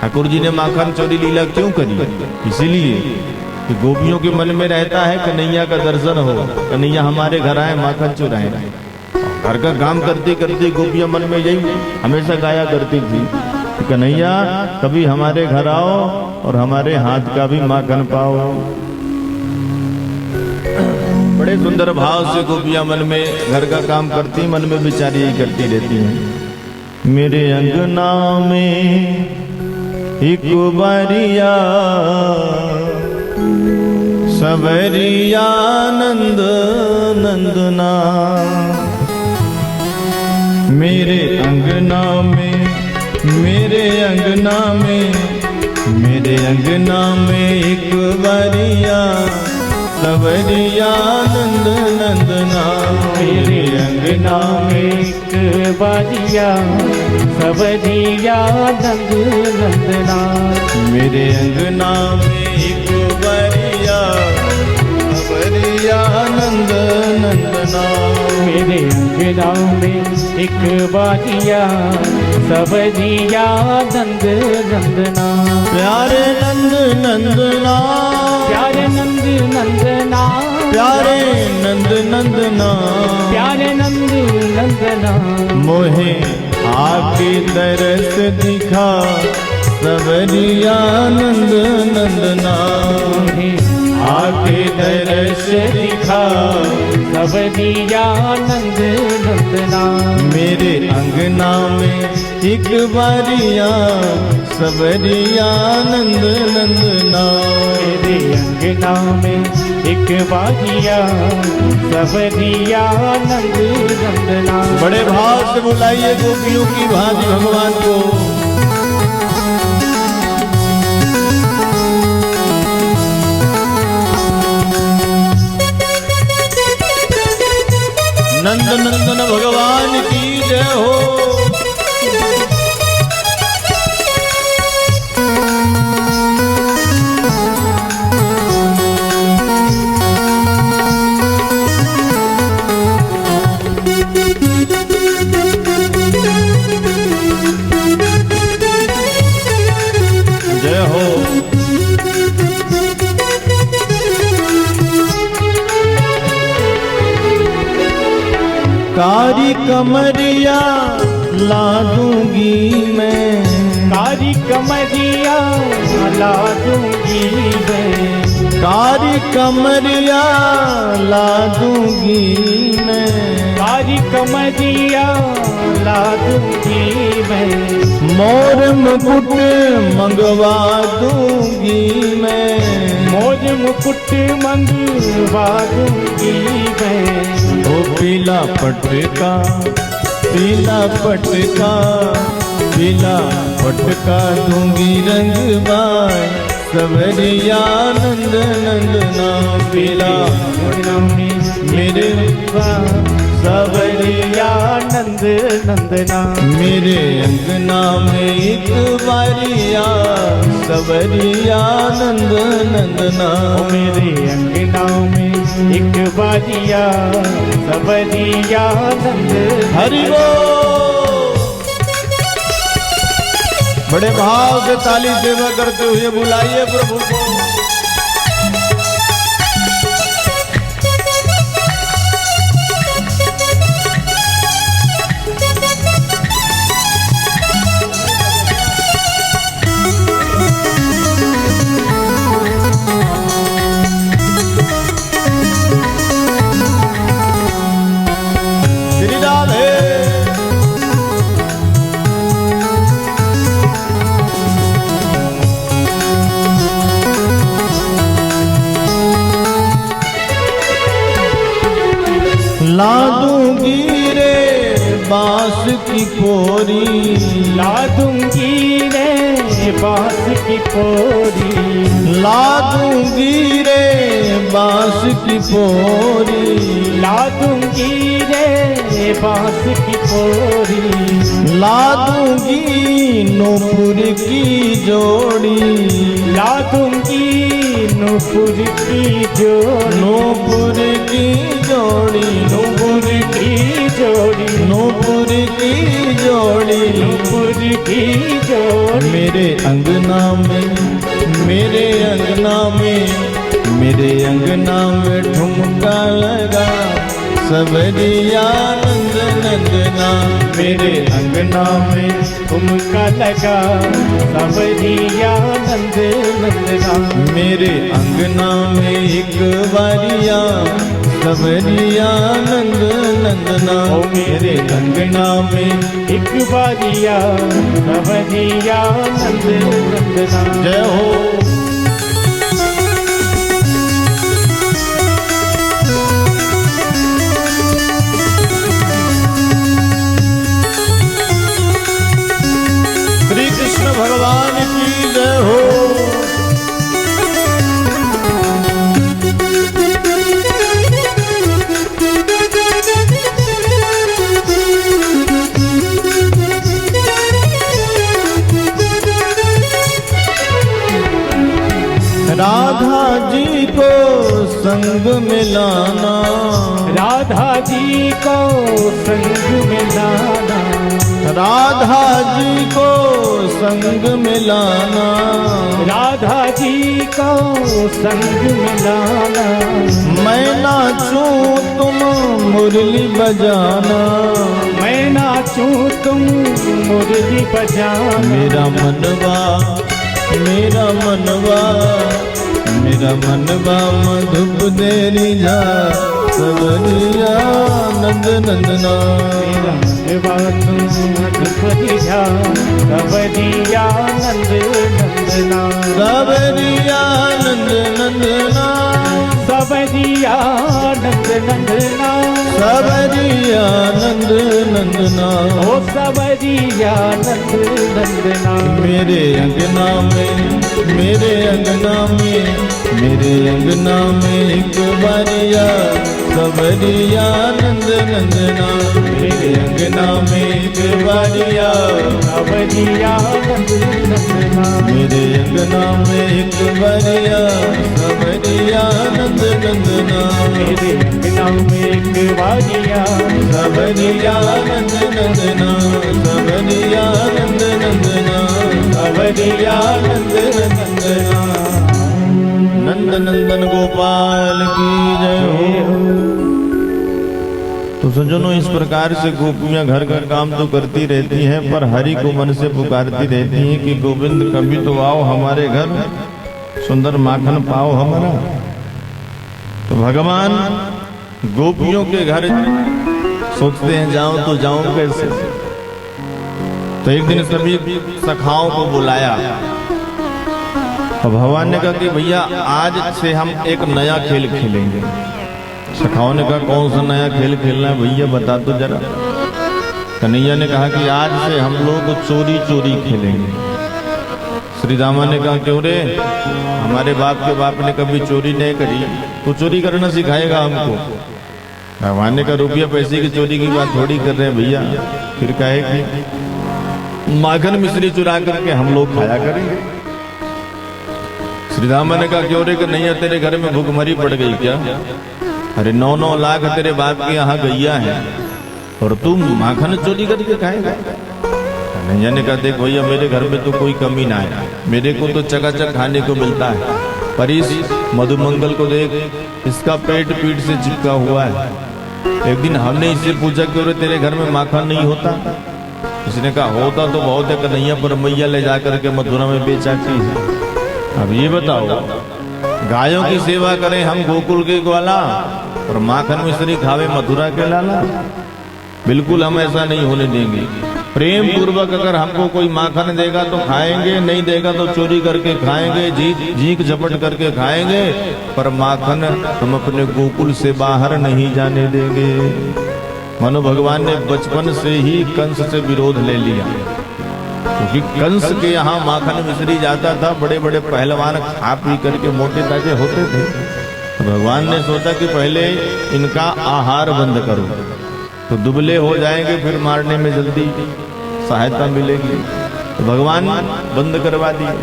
ठाकुर जी ने माखन चोरी लीला क्यों करी, इसीलिए कि गोपियों के मन में रहता है कन्हैया का दर्शन हो, कन्हैया हमारे घर आए, माखन चुराए। घर का काम करते करते गोपियां मन में यही हमेशा गाया करती थी, कन्हैया कभी हमारे घर आओ और हमारे हाथ का भी माखन पाओ। बड़े सुंदर भाव से गोपियां मन में घर का काम करती, मन में विचार यही करती रहती हैं। मेरे अंगना में एक बारिया सबरिया नंद नंदना, मेरे अंगना में, मेरे अंगना में, मेरे अंगना में एक बारिया सबरिया नंद नंदना, मेरे अंगना में एक बारिया सबरिया नंद नंदना, मेरे अंगना में एक बारिया सबरिया नंद नंदना, मेरे अंगना में एक बारिया सबरिया नंद नंदना, प्यारे नंद नंदना, प्यारे नंद नंदना, प्यारे नंद नंदना प्यारे नंद नंदना मोहे आके तरस दिखा सवरिया नंद नंदना आके दर्श दिखा सवरिया नंद नंदना मेरे अंगना में एक बारिया सवरिया नंद नंदना मेरे अंगना में एक बारिया सवरिया नंद नंदना। बड़े भाव से बुलाइए गोपियों की भांति भगवान को। नंद नंदन भगवान की जय हो। जय हो। कारी कमरिया ला दूंगी मैं कारी कमरिया ला दूंगी मैं कारी कमरिया ला दूंगी मैं कारी कमरिया ला दूंगी मैं मोर मुकुट मंगवा दूंगी मैं मोर मुकुट मंगवा दूंगी मैं ओ पीला पटका पीला पटका पीला पटका दूंगी रंगबार सवरिया नंद नंदना पीला मेरे सवरिया नंद नंदना मेरे अंगना में एक बारिया सवरिया नंद नंदना मेरे अंगना में एक बारिया सवरिया नंद हरि बोल। बड़े भाव से ताली सेवा करते हुए बुलाइए प्रभु को। श्री राधे। ला दूंगी रे बांस की पोरी ला दूंगी रे बांस की पोरी ला दूंगी रे बांस की पोरी ला दूंगी रे बांस की पोरी ला दूंगी नूपुर की जोड़ी ला दूंगी नूपुर की जोड़ी नूपुर की जोड़ी नूपुर की जोड़ी नूपुर की जोड़ी नूपुर की जोड़ी मेरे अंगना में मेरे अंगना में मेरे अंगना में ठुमका लगा सवरिया नंद नंदना मेरे अंगना में ठुमका लगा सवरिया नंद नंदना मेरे अंगना में एक बारिया सवरिया नंद नंदना ओ मेरे अंगना में एक बारिया सवरिया नंद नंदना। जय हो। श्री कृष्ण भगवान की जय हो। राधा जी को संग मिलाना राधा जी को संग में लाना राधा जी को संग मिलाना, राधा जी को संग मिलाना। मैं नाचूं तुम मुरली बजाना, मैं नाचूं तुम मुरली बजाना। मेरा मनवा मेरा मनवा मेरा मनवा मधुप देरी जा सबरिया नंद नंदना। मेरा मनवा सबरिया सबरिया नंद नंदना। सबरिया नंद नंदना, सबरिया नंद नंदना। सबरिया नंद नंदना। ओ सबरिया नंद नंदना। मेरे अंगना में मेरे अंगना में मेरे अंगना में एक बारिया सबरिया नंद नंदना। मेरे अंगना में एक बारिया सबरिया नंद नंदना। मेरे अंगना में एक बारिया सबरिया नंद नंदना। मेरे अंगना में एक बारिया सबरिया नंद नंदना। सबरिया नंद नंदना। सबरिया नंद नंदना। नंद नंदन गोपाल की जय हो। तो सज्जनों, इस प्रकार से गोपियां घर का काम तो करती रहती हैं, पर हरि को मन से पुकारती रहती हैं कि गोविंद कभी तो आओ हमारे घर, सुंदर माखन पाओ हमारा। तो भगवान गोपियों के घर सोचते हैं जाऊं तो जाऊं कैसे। तो एक दिन सभी सखाओं को बुलाया और भगवान ने कहा कि भैया आज से हम एक नया खेल खेलेंगे। सखाओं ने कहा कौन सा नया खेल खेलना है भैया, बता दो जरा। कन्हैया ने कहा कि आज से हम लोग चोरी चोरी खेलेंगे। श्री रामा ने कहा क्यों रे, हमारे बाप के बाप ने कभी चोरी नहीं करी, तो चोरी करना सिखाएगा हमको। भगवान ने कहा रुपया पैसे की चोरी की बात थोड़ी कर रहे हैं भैया, फिर कहे कि माखन मिश्री चुरा करके हम लोग खाया करेंगे। श्री रामा ने कहा क्यों रे कन्हैया, तेरे घर में भूखमरी पड़ गई क्या? अरे 9-9 लाख तेरे बाप के यहाँ गैया है और तुम माखन चोरी करके खाएगा। कन्हैया ने कहा देख भैया, मेरे घर में तो कोई कमी ना है, मेरे को तो चकाचक खाने को मिलता है, पर इस मधुमंगल को देख, इसका पेट पीठ से चिपका हुआ है। एक दिन हमने इससे पूछा क्यों रे तेरे घर में माखन नहीं होता? इसने कहा होता तो बहुत है कन्हैया, पर मैया ले जाकर के मथुरा में बेचाती है। अब ये बताओ, गायों की सेवा करें हम गोकुल के ग्वाला और माखन मिश्री खावे मथुरा के लाला? बिल्कुल हम ऐसा नहीं होने देंगे। प्रेम पूर्वक अगर हमको कोई माखन देगा तो खाएंगे, नहीं देगा तो चोरी करके खाएंगे, झींक झपट करके खाएंगे, पर माखन हम अपने गोकुल से बाहर नहीं जाने देंगे। मानो भगवान ने बचपन से ही कंस से विरोध ले लिया, क्योंकि कंस के यहाँ माखन मिश्री जाता था, बड़े बड़े पहलवान खा पी करके मोटे ताजे होते थे। तो भगवान ने सोचा कि पहले इनका आहार बंद करो, तो दुबले हो जाएंगे, फिर मारने में जल्दी सहायता मिलेगी। तो भगवान बंद करवा दिए।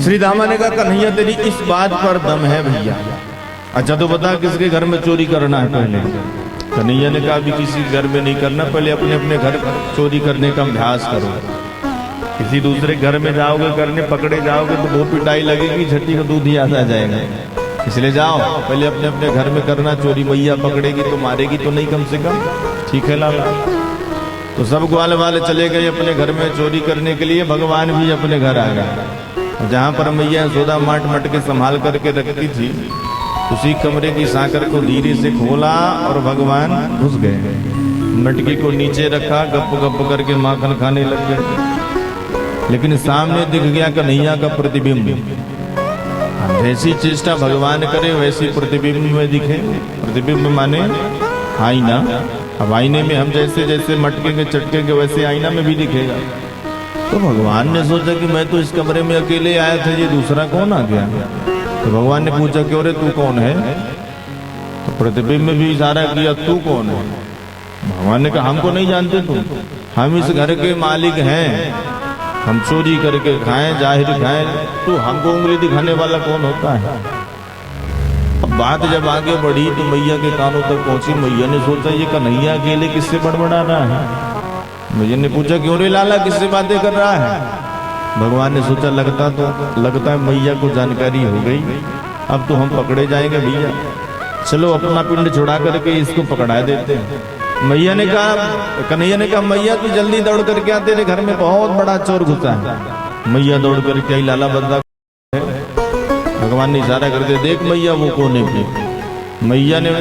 श्री रामा ने कहा कन्हैया तेरी इस बात पर दम है भैया, अच्छा तो बता किसके घर में चोरी करना है पहले? कन्हैया ने कहा अभी किसी घर में नहीं करना, पहले अपने अपने घर चोरी करने का अभ्यास करो। किसी दूसरे घर में जाओगे करने, पकड़े जाओगे तो बहुत पिटाई लगेगी, झट्टी का दूध ही याद आ जाएगा। इसलिए जाओ पहले अपने अपने घर में करना चोरी, मैया पकड़ेगी तो मारेगी तो नहीं, कम से कम, ठीक है लाला? तो सब ग्वाल वाले चले गए अपने घर में चोरी करने के लिए, भगवान भी अपने घर आ गए। जहाँ पर मैया सोदा माट मट के संभाल करके रखती थी, उसी कमरे की सांकर को धीरे से खोला और भगवान घुस गए। मटकी को नीचे रखा, गप गप करके माखन खाने लग गए। लेकिन सामने दिख गया कन्हैया का प्रतिबिंब। जैसी चेष्टा भगवान करे वैसी प्रतिबिंब में दिखे। प्रतिबिंब माने आईना। अब आईने में हम जैसे जैसे मटकेंगे चटकेंगे वैसे आईना में भी दिखेगा। तो भगवान ने सोचा कि मैं तो इस कमरे में अकेले आया था, ये दूसरा कौन आ गया? तो भगवान ने पूछा क्यों रे तू कौन है? तो प्रतिबिंब में भी इशारा किया तू कौन है? भगवान ने कहा हमको नहीं जानते तुम, हम इस घर के मालिक हैं, हम चोरी करके खाएं जाहिर खाएं, तो हमको उंगली दिखाने वाला कौन होता है? अब बात जब आगे बढ़ी तो मैया के कानों तक पहुंची। मैया ने सोचा ये कन्हैया अकेले किससे बड़बड़ा रहा है? मैया ने पूछा क्यों रे लाला, किससे बातें कर रहा है? भगवान ने सोचा लगता है मैया को जानकारी हो गई, अब तो हम पकड़े जाएंगे भैया, चलो अपना पिंड छुड़ा करके इसको पकड़ा देते हैं। मैया ने कहा, कन्हैया ने कहा मैया तू जल्दी दौड़ करके आ, तेरे घर में बहुत बड़ा चोर घुसा है। मैया दौड़ करके आई, लाला बंदा है। भगवान ने इशारा करके देख मैया वो कोने पे। मैया ने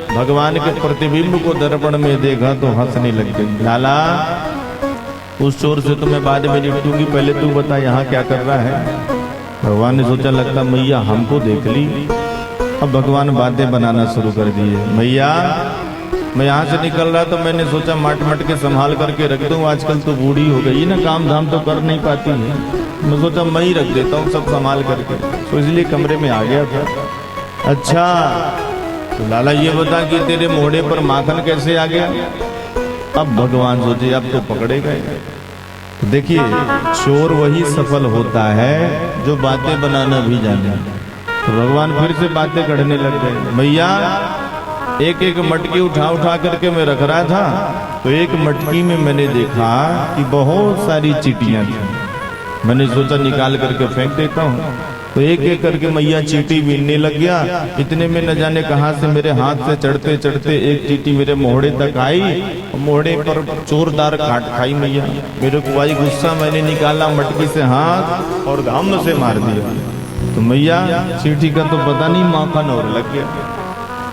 भगवान के प्रतिबिंब को दर्पण में देखा तो हंसने लग गई। लाला उस चोर से तो मैं बाद में निपटूंगी, पहले तू बता यहाँ क्या कर रहा है। भगवान ने सोचा लगता मैया हमको देख ली। अब भगवान बातें बनाना शुरू कर दिए। मैया मैं यहाँ से निकल रहा तो मैंने सोचा मट के संभाल करके रख दूं, आजकल तो बूढ़ी हो गई ना, काम धाम तो कर नहीं पाती है, मैं सोचा मैं ही रख देता हूँ सब संभाल करके, तो इसलिए कमरे में आ गया था। अच्छा तो लाला ये बता कि तेरे मोढ़े पर माखन कैसे आ गया? अब भगवान सोचे अब तो पकड़े गए। देखिए चोर वही सफल होता है जो बातें बनाना भी जाने। तो भगवान फिर से बातें करने लग गए। भैया एक एक मटकी उठा करके मैं रख रहा था, तो एक मटकी में मैंने देखा कि बहुत सारी चींटियां थी। मैंने सोचा निकाल करके फेंक देता हूँ, तो एक एक करके मैया चींटी बीनने लग गया। इतने में न जाने कहां से मेरे हाथ से चढ़ते चढ़ते एक चींटी मेरे मोहड़े तक आई, मोहड़े पर जोरदार काट खाई मैया। मेरे को आई गुस्सा, मैंने निकाला मटकी से हाथ और घाम से मार दिया। तो मैया चींटी का तो पता नहीं माखन और लग गया।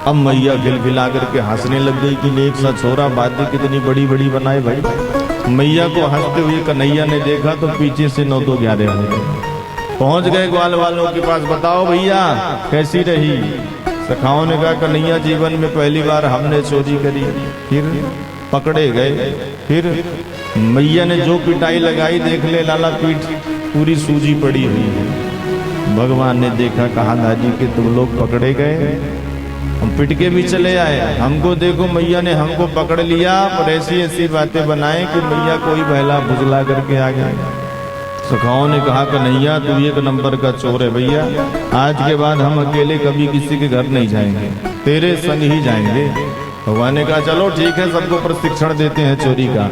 अब मैया गिलगिला करके हंसने लग गई कि एक सा छोरा बातें कितनी बड़ी बड़ी बनाए भाई। मैया को हंसते हुए कन्हैया ने देखा तो पीछे से 9-11 हो गए। पहुंच गए ग्वाल वालों के पास, बताओ भैया कैसी रही? सखाओं ने कहा कन्हैया जीवन में पहली बार हमने चोरी करी, फिर पकड़े गए। फिर मैया ने जो पिटाई लगाई देख ले लाला, पीठ पूरी सूजी पड़ी हुई है। भगवान ने देखा, कहा दादी कि तुम लोग पकड़े गए, हम पिट के भी चले आए, हमको देखो मैया ने हमको पकड़ लिया, पर ऐसी ऐसी बातें बनाए कि मैया कोई बहला बुझला करके आ गया। सखाओं ने कहा कन्हैया तू एक नंबर का चोर है भैया, आज के बाद हम अकेले कभी किसी के घर नहीं जाएंगे, तेरे संग ही जाएंगे। भगवान ने कहा चलो ठीक है, सबको प्रशिक्षण देते हैं चोरी का।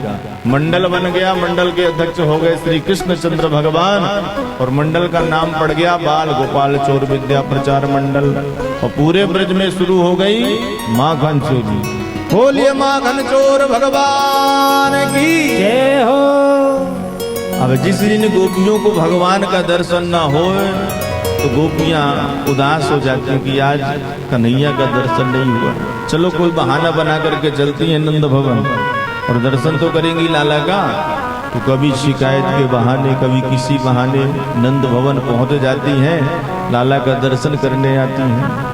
मंडल बन गया, मंडल के अध्यक्ष हो गए श्री कृष्ण चंद्र भगवान, और मंडल का नाम पड़ गया बाल गोपाल चोर विद्या प्रचार मंडल। और पूरे ब्रज में शुरू हो गई माखन चोरी। बोलिए माखन चोर भगवान की जय हो। अब जिस दिन गोपियों को भगवान का दर्शन ना हो तो गोपियां उदास हो जाती हैं कि आज कन्हैया का दर्शन नहीं हुआ। चलो कोई बहाना बना करके चलती हैं नंद भवन और दर्शन तो करेंगी लाला का। तो कभी शिकायत के बहाने, कभी किसी बहाने नंद भवन पहुंच जाती हैं, लाला का दर्शन करने आती हैं।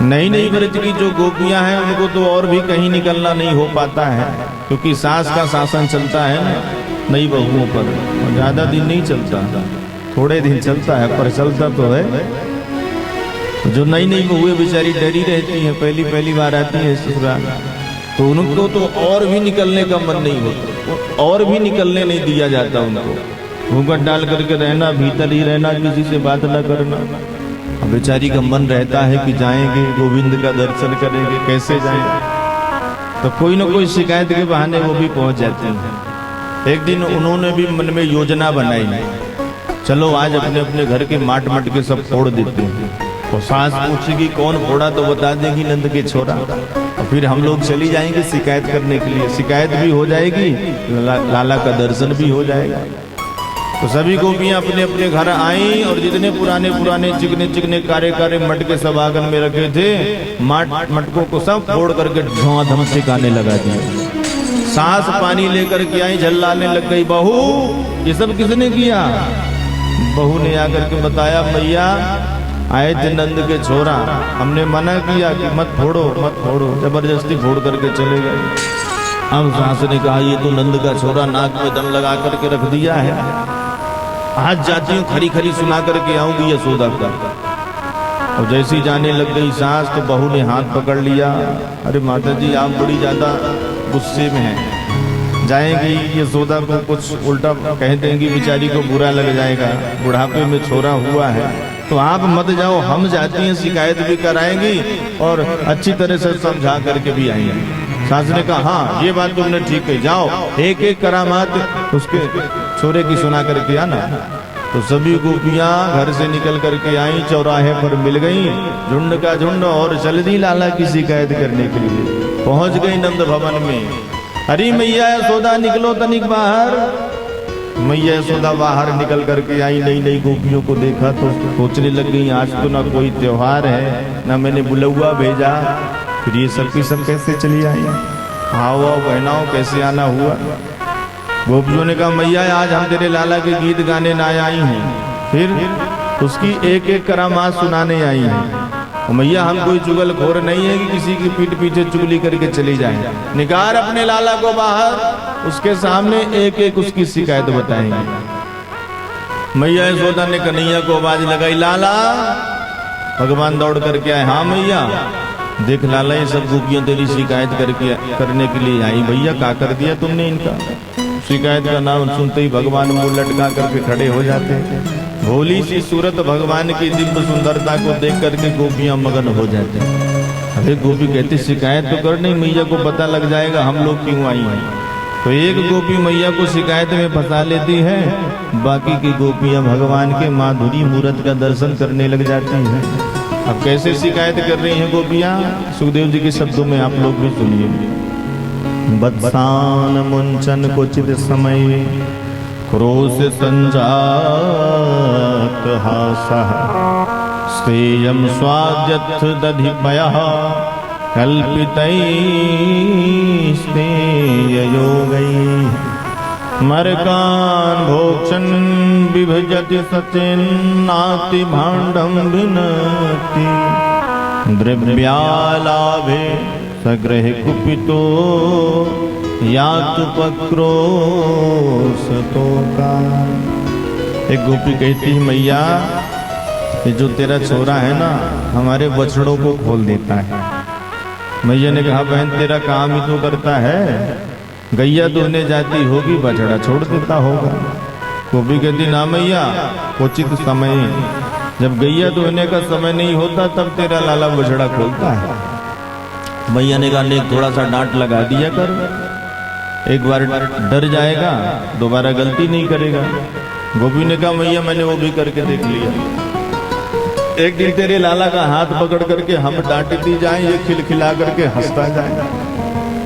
नई ब्रज की जो गोपियां हैं उनको तो और भी कहीं निकलना नहीं हो पाता है, क्योंकि सास का शासन चलता है नई बहुओं पर, और ज्यादा दिन नहीं चलता, थोड़े दिन चलता है, पर चलता तो है। जो नई बहुएं बेचारी डरी रहती हैं, पहली बार आती है ससुराल, तो उनको तो और भी निकलने का मन नहीं होता, और भी निकलने नहीं दिया जाता उनको। घूंघट डाल करके रहना, भीतर ही रहना, किसी से बात न करना। बेचारी का मन रहता है कि जाएंगे गोविंद का दर्शन करेंगे, कैसे जाएंगे, तो कोई न कोई शिकायत के बहाने वो भी पहुंच जाते हैं। एक दिन उन्होंने भी मन में योजना बनाई, चलो आज अपने अपने घर के माट के सब फोड़ देते हैं। तो सास पूछेगी कौन फोड़ा, तो बता देगी नंद के छोरा, और फिर हम लोग चली जाएंगे शिकायत करने के लिए, शिकायत भी हो जाएगी, लाला का दर्शन भी हो जाएगा। तो सभी गोपियां अपने अपने घर आई, और जितने पुराने चिकने कारे मटके सब आंगन में रखे थे, मटकों को सब फोड़ करके धुआंधाम से गाने लगा दिया। सास पानी लेकर के आई, झल्लाने लग गई, बहू ये सब किसने किया? बहू ने आकर के बताया मैया आए थे नंद के छोरा, हमने मना किया कि मत फोड़ो, जबरदस्ती फोड़ करके चले गए। अब सास ने कहा ये तो नंद का छोरा नाक में दम लगा करके रख दिया है, आज जाती हूँ खरी सुना करके आऊंगी यशोदा का। और जैसी जाने लग गई सास, तो बहू ने हाथ पकड़ लिया, अरे माता जी आप बड़ी ज्यादा गुस्से में हैं, जाएंगी यशोदा को कुछ उल्टा कह देंगी, बेचारी को बुरा लग जाएगा, बुढ़ापे में छोरा हुआ है, तो आप मत जाओ, हम जाती हैं, शिकायत भी कराएंगी और अच्छी तरह से समझा करके भी आएंगे। सास ने कहा हाँ ये बात तुमने ठीक कही, जाओ एक एक करामात उसके छोरे की सुना करके आना। तो सभी गोपियां घर से निकल करके आई, चौराहे पर मिल गई, झुंड का झुंड, और चल दी लाला की शिकायत करने के लिए। पहुंच गई नंद भवन में। अरे मैया यशोदा निकलो तनिक बाहर। मैया यशोदा बाहर निकल करके आई, नई नई गोपियों को देखा तो सोचने लग गई आज तो ना कोई त्योहार है, ना मैंने बुलौआ भेजा, फिर ये सब की सब कैसे चली आई, आओ आओ बहनाओ कैसे आना हुआ। गोपियों ने कहा मैया आज हम तेरे लाला के गीत गाने ना आई हैं, फिर उसकी एक एक करामात सुनाने आई हैं। मैया हम कोई चुगलखोर नहीं है कि किसी की पीठ पीछे चुगली करके चली जाए। निकाल अपने लाला को बाहर, उसके सामने एक एक उसकी शिकायत बताएंगे। मैया यशोदा ने कन्हैया को आवाज लगाई, लाला। भगवान दौड़ करके आए, हाँ मैया। देख लाला ये सब गोपियां तेरी शिकायत करने के लिए आई। भैया क्या कर दिया तुमने इनका? शिकायत का नाम सुनते ही भगवान मुंह लटका करके खड़े हो जाते हैं। भोली सी सूरत भगवान की दिव्य सुंदरता को देख करके गोपियां मगन हो जाते हैं। अरे गोपी कहती शिकायत तो कर नहीं, मैया को पता लग जाएगा हम लोग क्यों आई हैं। तो एक गोपी मैया को शिकायत में फंसा लेती है, बाकी की गोपियां भगवान के माधुरी मूरत का दर्शन करने लग जाती हैं। अब कैसे शिकायत कर रही हैं गोपियां, सुखदेव जी के शब्दों में आप लोग भी सुनिए। बत्सान मुंचन क्वचित समय क्रोश संजात हासः स्तेयं स्वाद्यथ दधिपयः कल्पितैः स्तेययोगैः मरकान् भोक्षन् विभजति सचेन्नाति भाण्डं भिनति द्रव्यालाभे सग्रह कुपितो यातु पक्रोशतो का। एक गोपी कहती है मैया ये जो तेरा छोरा है ना हमारे बछड़ों को खोल देता है। मैया ने कहा बहन तेरा काम ही तो करता है, गैया दुहने जाती होगी बछड़ा छोड़ देता होगा। गोपी कहती ना मैया उचित समय, जब गैया दुहने का समय नहीं होता तब तेरा लाला बछड़ा खोलता है। मैया ने कहा नहीं थोड़ा सा डांट लगा दिया कर, एक बार डर जाएगा दोबारा गलती नहीं करेगा। गोपी ने कहा मैया मैंने वो भी करके देख लिया। एक दिन तेरे लाला का हाथ पकड़ करके हम डांटती जाएं, ये खिलखिला करके हंसता जाए।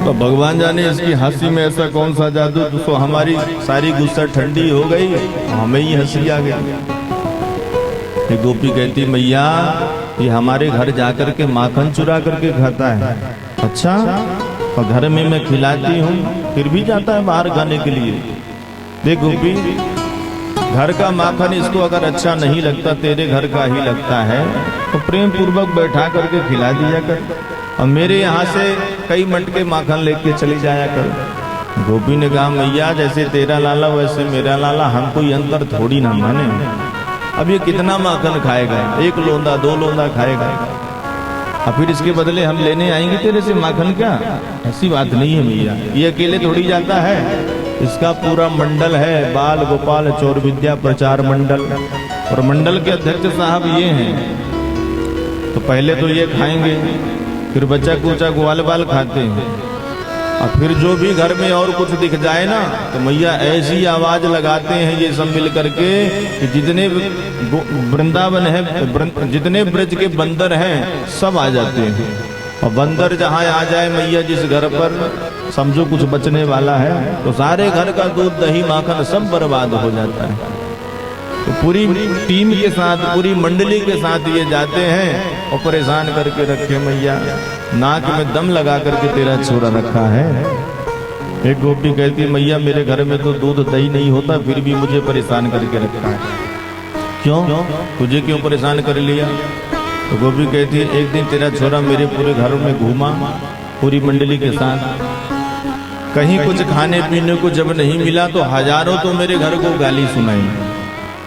तो भगवान जाने इसकी हंसी में ऐसा कौन सा जादू, तो हमारी सारी गुस्सा ठंडी हो गई, हमें ही हंसी आ गई। गोपी कहती मैया ये हमारे घर जाकर के माखन चुरा करके खाता है। अच्छा, और घर में मैं खिलाती हूँ फिर भी जाता है बाहर खाने के लिए। देख गोपी घर का माखन इसको अगर अच्छा नहीं लगता, तेरे घर का ही लगता है, तो प्रेम पूर्वक बैठा करके खिला दिया कर, और मेरे यहाँ से कई मटके माखन लेके चली जाया कर। गोपी ने कहा मैया जैसे तेरा लाला वैसे मेरा लाला, हम कोई अंतर थोड़ी ना माने। अब ये कितना माखन खाएगा, एक लोंदा दो लोंदा खाएगा, और फिर इसके बदले हम लेने आएंगे तेरे से माखन क्या? ऐसी बात नहीं है भैया, ये अकेले थोड़ी जाता है, इसका पूरा मंडल है, बाल गोपाल चोर विद्या प्रचार मंडल, और मंडल के अध्यक्ष साहब ये हैं। तो पहले तो ये खाएंगे, फिर बच्चा कूचा ग्वाल बाल खाते हैं, और फिर जो भी घर में और कुछ दिख जाए ना तो मैया ऐसी आवाज लगाते हैं ये सब मिल करके कि जितने वृंदावन है, जितने ब्रज के बंदर हैं सब आ जाते हैं। और बंदर जहाँ आ जाए मैया जिस घर पर समझो कुछ बचने वाला है, तो सारे घर का दूध दही माखन सब बर्बाद हो जाता है। तो पूरी टीम के साथ, पूरी मंडली के साथ ये जाते हैं और परेशान करके रखे मैया, नाक में दम लगा करके तेरा छोरा रखा है। एक गोपी कहती मैया मेरे घर में तो दूध दही नहीं होता, फिर भी मुझे परेशान करके रखा है। क्यों? तुझे क्यों परेशान कर लिया? तो गोपी कहती है एक दिन तेरा छोरा मेरे पूरे घर में घूमा पूरी मंडली के साथ, कहीं कुछ खाने पीने को जब नहीं मिला तो हजारों तो मेरे घर को गाली सुनाई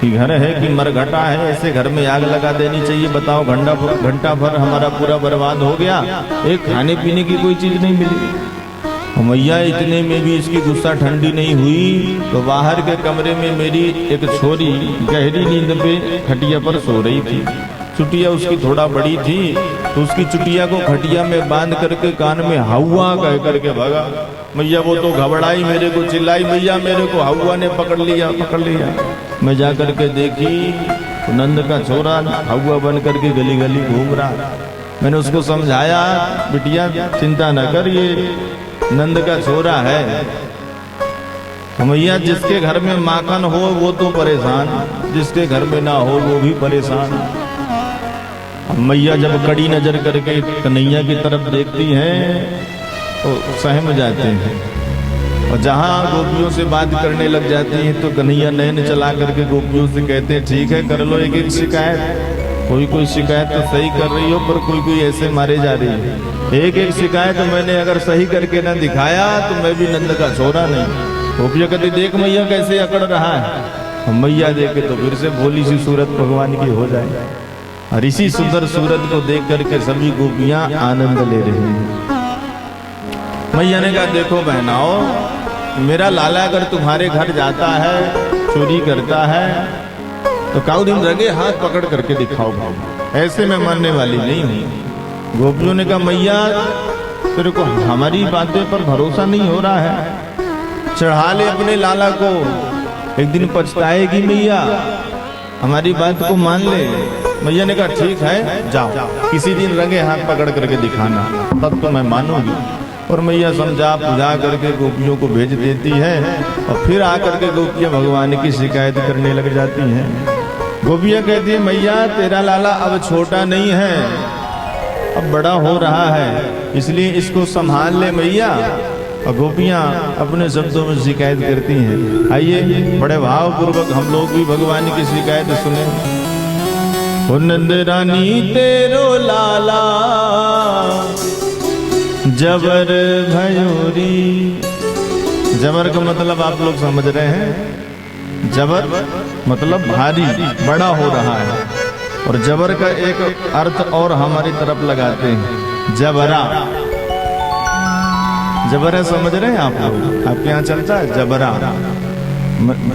कि घर है कि मरघटा है, ऐसे घर में आग लगा देनी चाहिए। बताओ घंटा भर हमारा पूरा बर्बाद हो गया, एक खाने पीने की कोई चीज नहीं मिली। मैया इतने में भी इसकी गुस्सा ठंडी नहीं हुई, तो बाहर के कमरे में मेरी एक छोरी गहरी नींद पे खटिया पर सो रही थी। चुटिया उसकी थोड़ा बड़ी थी, तो उसकी चुटिया को खटिया में बांध करके कान में हवा कह करके भागा। मैया वो तो घबराई, मेरे को चिल्लाई, मैया मेरे को हवा ने पकड़ लिया पकड़ लिया। मैं जा करके देखी तो नंद का छोरा हवा बन करके गली गली घूम रहा। मैंने उसको समझाया, बिटिया चिंता न कर, ये नंद का छोरा है। तो मैया जिसके घर में माखन हो वो तो परेशान, जिसके घर में ना हो वो भी परेशान। मैया जब कड़ी नजर करके कन्हैया की तरफ देखती हैं तो सहम जाते हैं, और जहाँ गोपियों से बात करने लग जाती हैं तो कन्हैया नैन चला करके गोपियों से कहते हैं, ठीक है कर लो एक एक शिकायत, कोई शिकायत तो सही कर रही हो पर कोई ऐसे मारे जा रही है। एक एक शिकायत मैंने अगर सही करके न दिखाया तो मैं भी नंद का छोरा नहीं। गोपिया कहती देख मैया कैसे अकड़ रहा है। मैया देखे तो फिर से भोली सी सूरत भगवान की हो जाए, और इसी सुंदर सूरत को देख करके सभी गोपियां आनंद ले रही हैं। मैया ने कहा देखो बहनाओ, मेरा लाला अगर तुम्हारे घर जाता है, चोरी करता है, तो काऊ दिन रगे हाथ पकड़ करके दिखाओ, ऐसे मैं मानने वाली नहीं हूँ। गोपियों ने कहा मैया तेरे को हमारी बातें पर भरोसा नहीं हो रहा है, चढ़ा ले अपने लाला को, एक दिन पछताएगी मैया, हमारी बात को मान ले। मैया ने कहा ठीक है जाओ, किसी दिन रंगे हाथ पकड़ करके दिखाना, तब तो मैं मानूंगी। और मैया समझा बुझा करके गोपियों को भेज देती है, और फिर आकर के गोपियां भगवान की शिकायत करने लग जाती हैं। गोपियां कहती है मैया तेरा लाला अब छोटा नहीं है, अब बड़ा हो रहा है, इसलिए इसको संभाल ले मैया। और गोपियां अपने शब्दों में शिकायत करती हैं। आइए बड़े भाव पूर्वक हम लोग भी भगवान की शिकायत सुने। ओ नंद रानी तेरो लाला जबर भयोरी। जबर का मतलब आप लोग समझ रहे हैं, जबर मतलब भारी, बड़ा हो रहा है। और जबर का एक अर्थ और हमारी तरफ लगाते हैं, जबरा। जबरा समझ रहे हैं आप लोग, आपके यहाँ चलता है जबरा।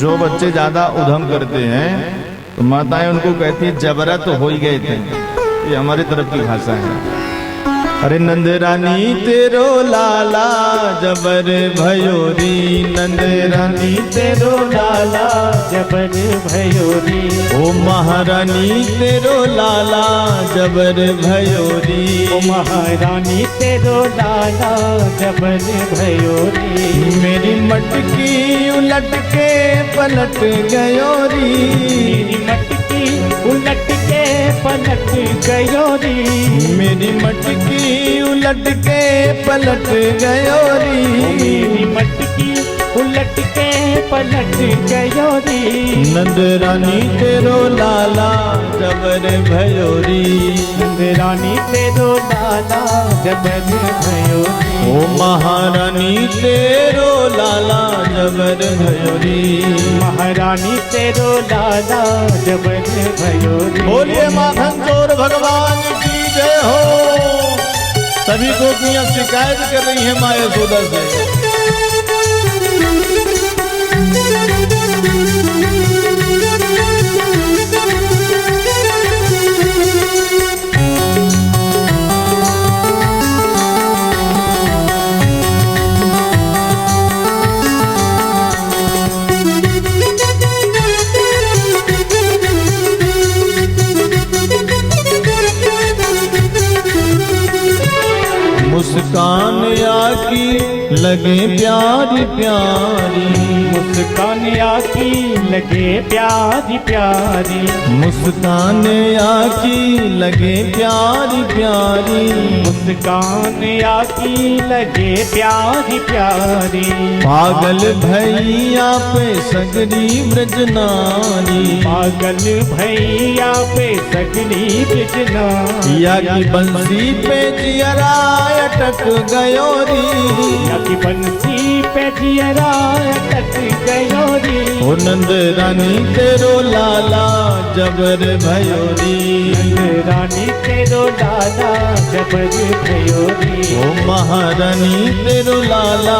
जो बच्चे ज्यादा उधम करते हैं तो माताएं उनको कहती है जबरा तो हो ही गए थे, ये हमारी तरफ की भाषा है। अरे नंद रानी तेरो लाला जबर भयोरी, नंद रानी तेरो लाला जबर भयोरी। ओ महारानी तेरो लाला जबर भयोरी। ओ महारानी तेरो लाला जबर भयोरी। मेरी मटकी उलट के पलट गयोरी। मेरी मटकी उलट के पलट गयोरी। मेरी मटकी उलट के पलट गयोरी। मेरी मटकी उलट के पलट गयोरी। नंद रानी तेरो लाला जबर भयोरी। नंद रानी तेरो लाला जबर भयोरी। ओ महारानी तेरो लाला जबर भयोरी। महारानी तेरो लाला जबर भयोरी। बोलिए माखन चोर भगवान की जय हो। सभी गोपियां शिकायत कर रही हैं माँ यशोदा से। मुस्कान आकी लगे प्यारी प्यारी। मुस्कान आकी लगे प्यारी प्यारी। मुस्कान आकी लगे प्यारी प्यारी। मुस्कान आकी लगे प्यारी प्यारी। पागल भैया पे सगरी ब्रज नारी। पागल भैया पे सगरी ब्रज नारी। या की बंसी पे जियरा अटक गयोरी। या की बंसी पे जियरा अटक गयोरी। ओ नंद रानी तेरो लाला जबर भयोरी। नंद रानी तेरो लाला जबर भयोरी। ओ महारानी तेरो लाला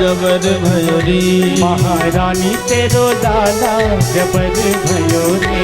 जबर भयोरी। महारानी तेरो लाला जबर भयोरी।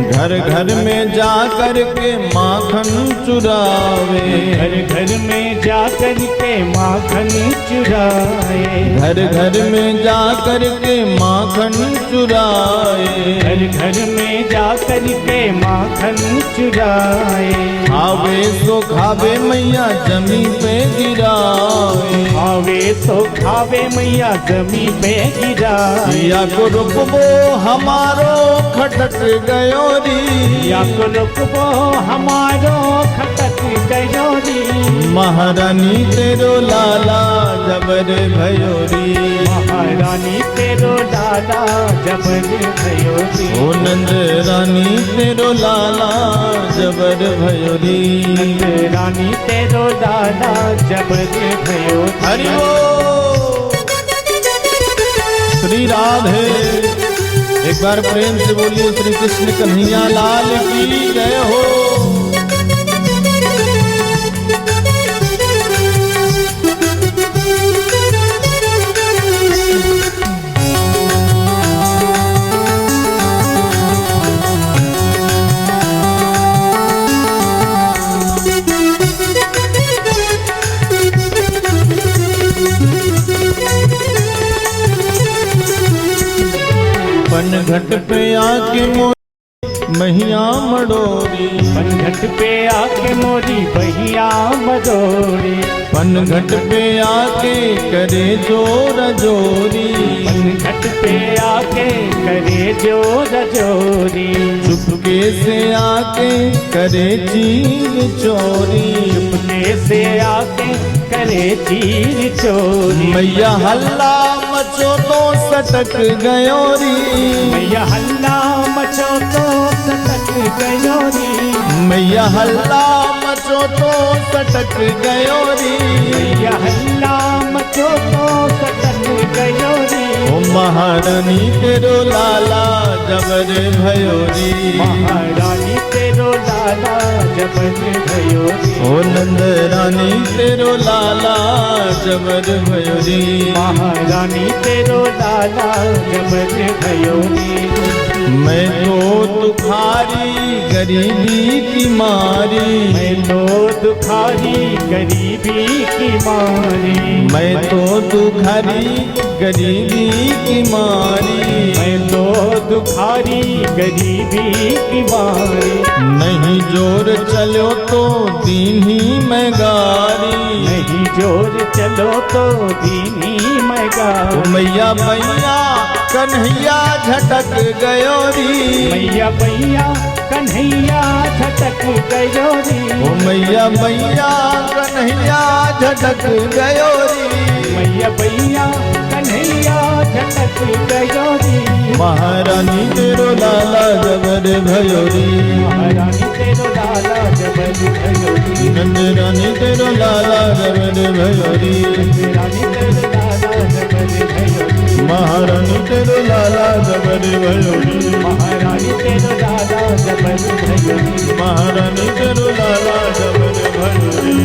घर घर में जा कर के माखन चुरावे, घर घर में जा कर के माखन चुराए, घर घर में जा कर के माखन चुराए, घर घर में जा कर के माखन चुराए। खावे सो खावे मैया जमी पे गिरावे, खावे सो खावे मैया जमी पे गिराए। या को रुकबो हमारो खटक गयो री, या को रुकबो हमारो खटक गयो री। महारानी तेरो लाला जबर भयो री, महारानी तेरो लाला जबर भयो री। ओ नंद रानी तेरो लाला जबर भयो री, नंद रानी तेरो लाला जबर भयो री। हरि बोल श्री राधे। एक बार प्रेम से बोलिए श्री कृष्ण कन्हैया लाल की जय हो। पनघट पे आके महिया मडोरी, पनघट पे आके मोरी बहिया मदोरी। पनघट पे आके करे जोर जोरी, पनघट पे आके करे जोर जोरी। चुपके से आके करे चीर चोरी, चुपके से आके करे चीर चोरी। मैया हल्ला मचो तो सटक गयो री, मैया हल्ला मचो तो सटक गयो री। मैया हल्ला मचो तो सटक गयो री, मैया हल्ला मचो तो सटक गयो री। ओ महारानी तेरो लाला जबर भयो री, महारानी तेरो लाला जबर भयो री। ओ नंद रानी तेरो लाला जबर भयो री, महारानी तेरो लाला जबर भयो री। मैं तो दुखारी गरीबी की मारी, मैं तो दुखारी गरीबी की मारी। मैं तो दुखारी गरीबी की मारी, मैं तो दुखारी गरीबी की मारी। नहीं जोर चलो तो दीन ही मैं गारी, नहीं जोर चलो तो दीनी मैं गारी। मैया मैया कन्हैया झटक गयो री, मैया मैया कन्हैया झटक गयो री। ओ मैया मैया कन्हैया झटक गयो री, मैया मैया कन्हैया झटक गयो री। महारानी तेरो लाला जबर भयो री, महारानी तेरो लाला जबर भयो री। नंद रानी तेरो लाला जबर भयो री, रानी तेरो लाला जबर भयो री। महारानी तेरो लाला जबर भयो री, महारानी तेरो लाला जबर भयो री। महारानी तेरो लाला जबर भयो री।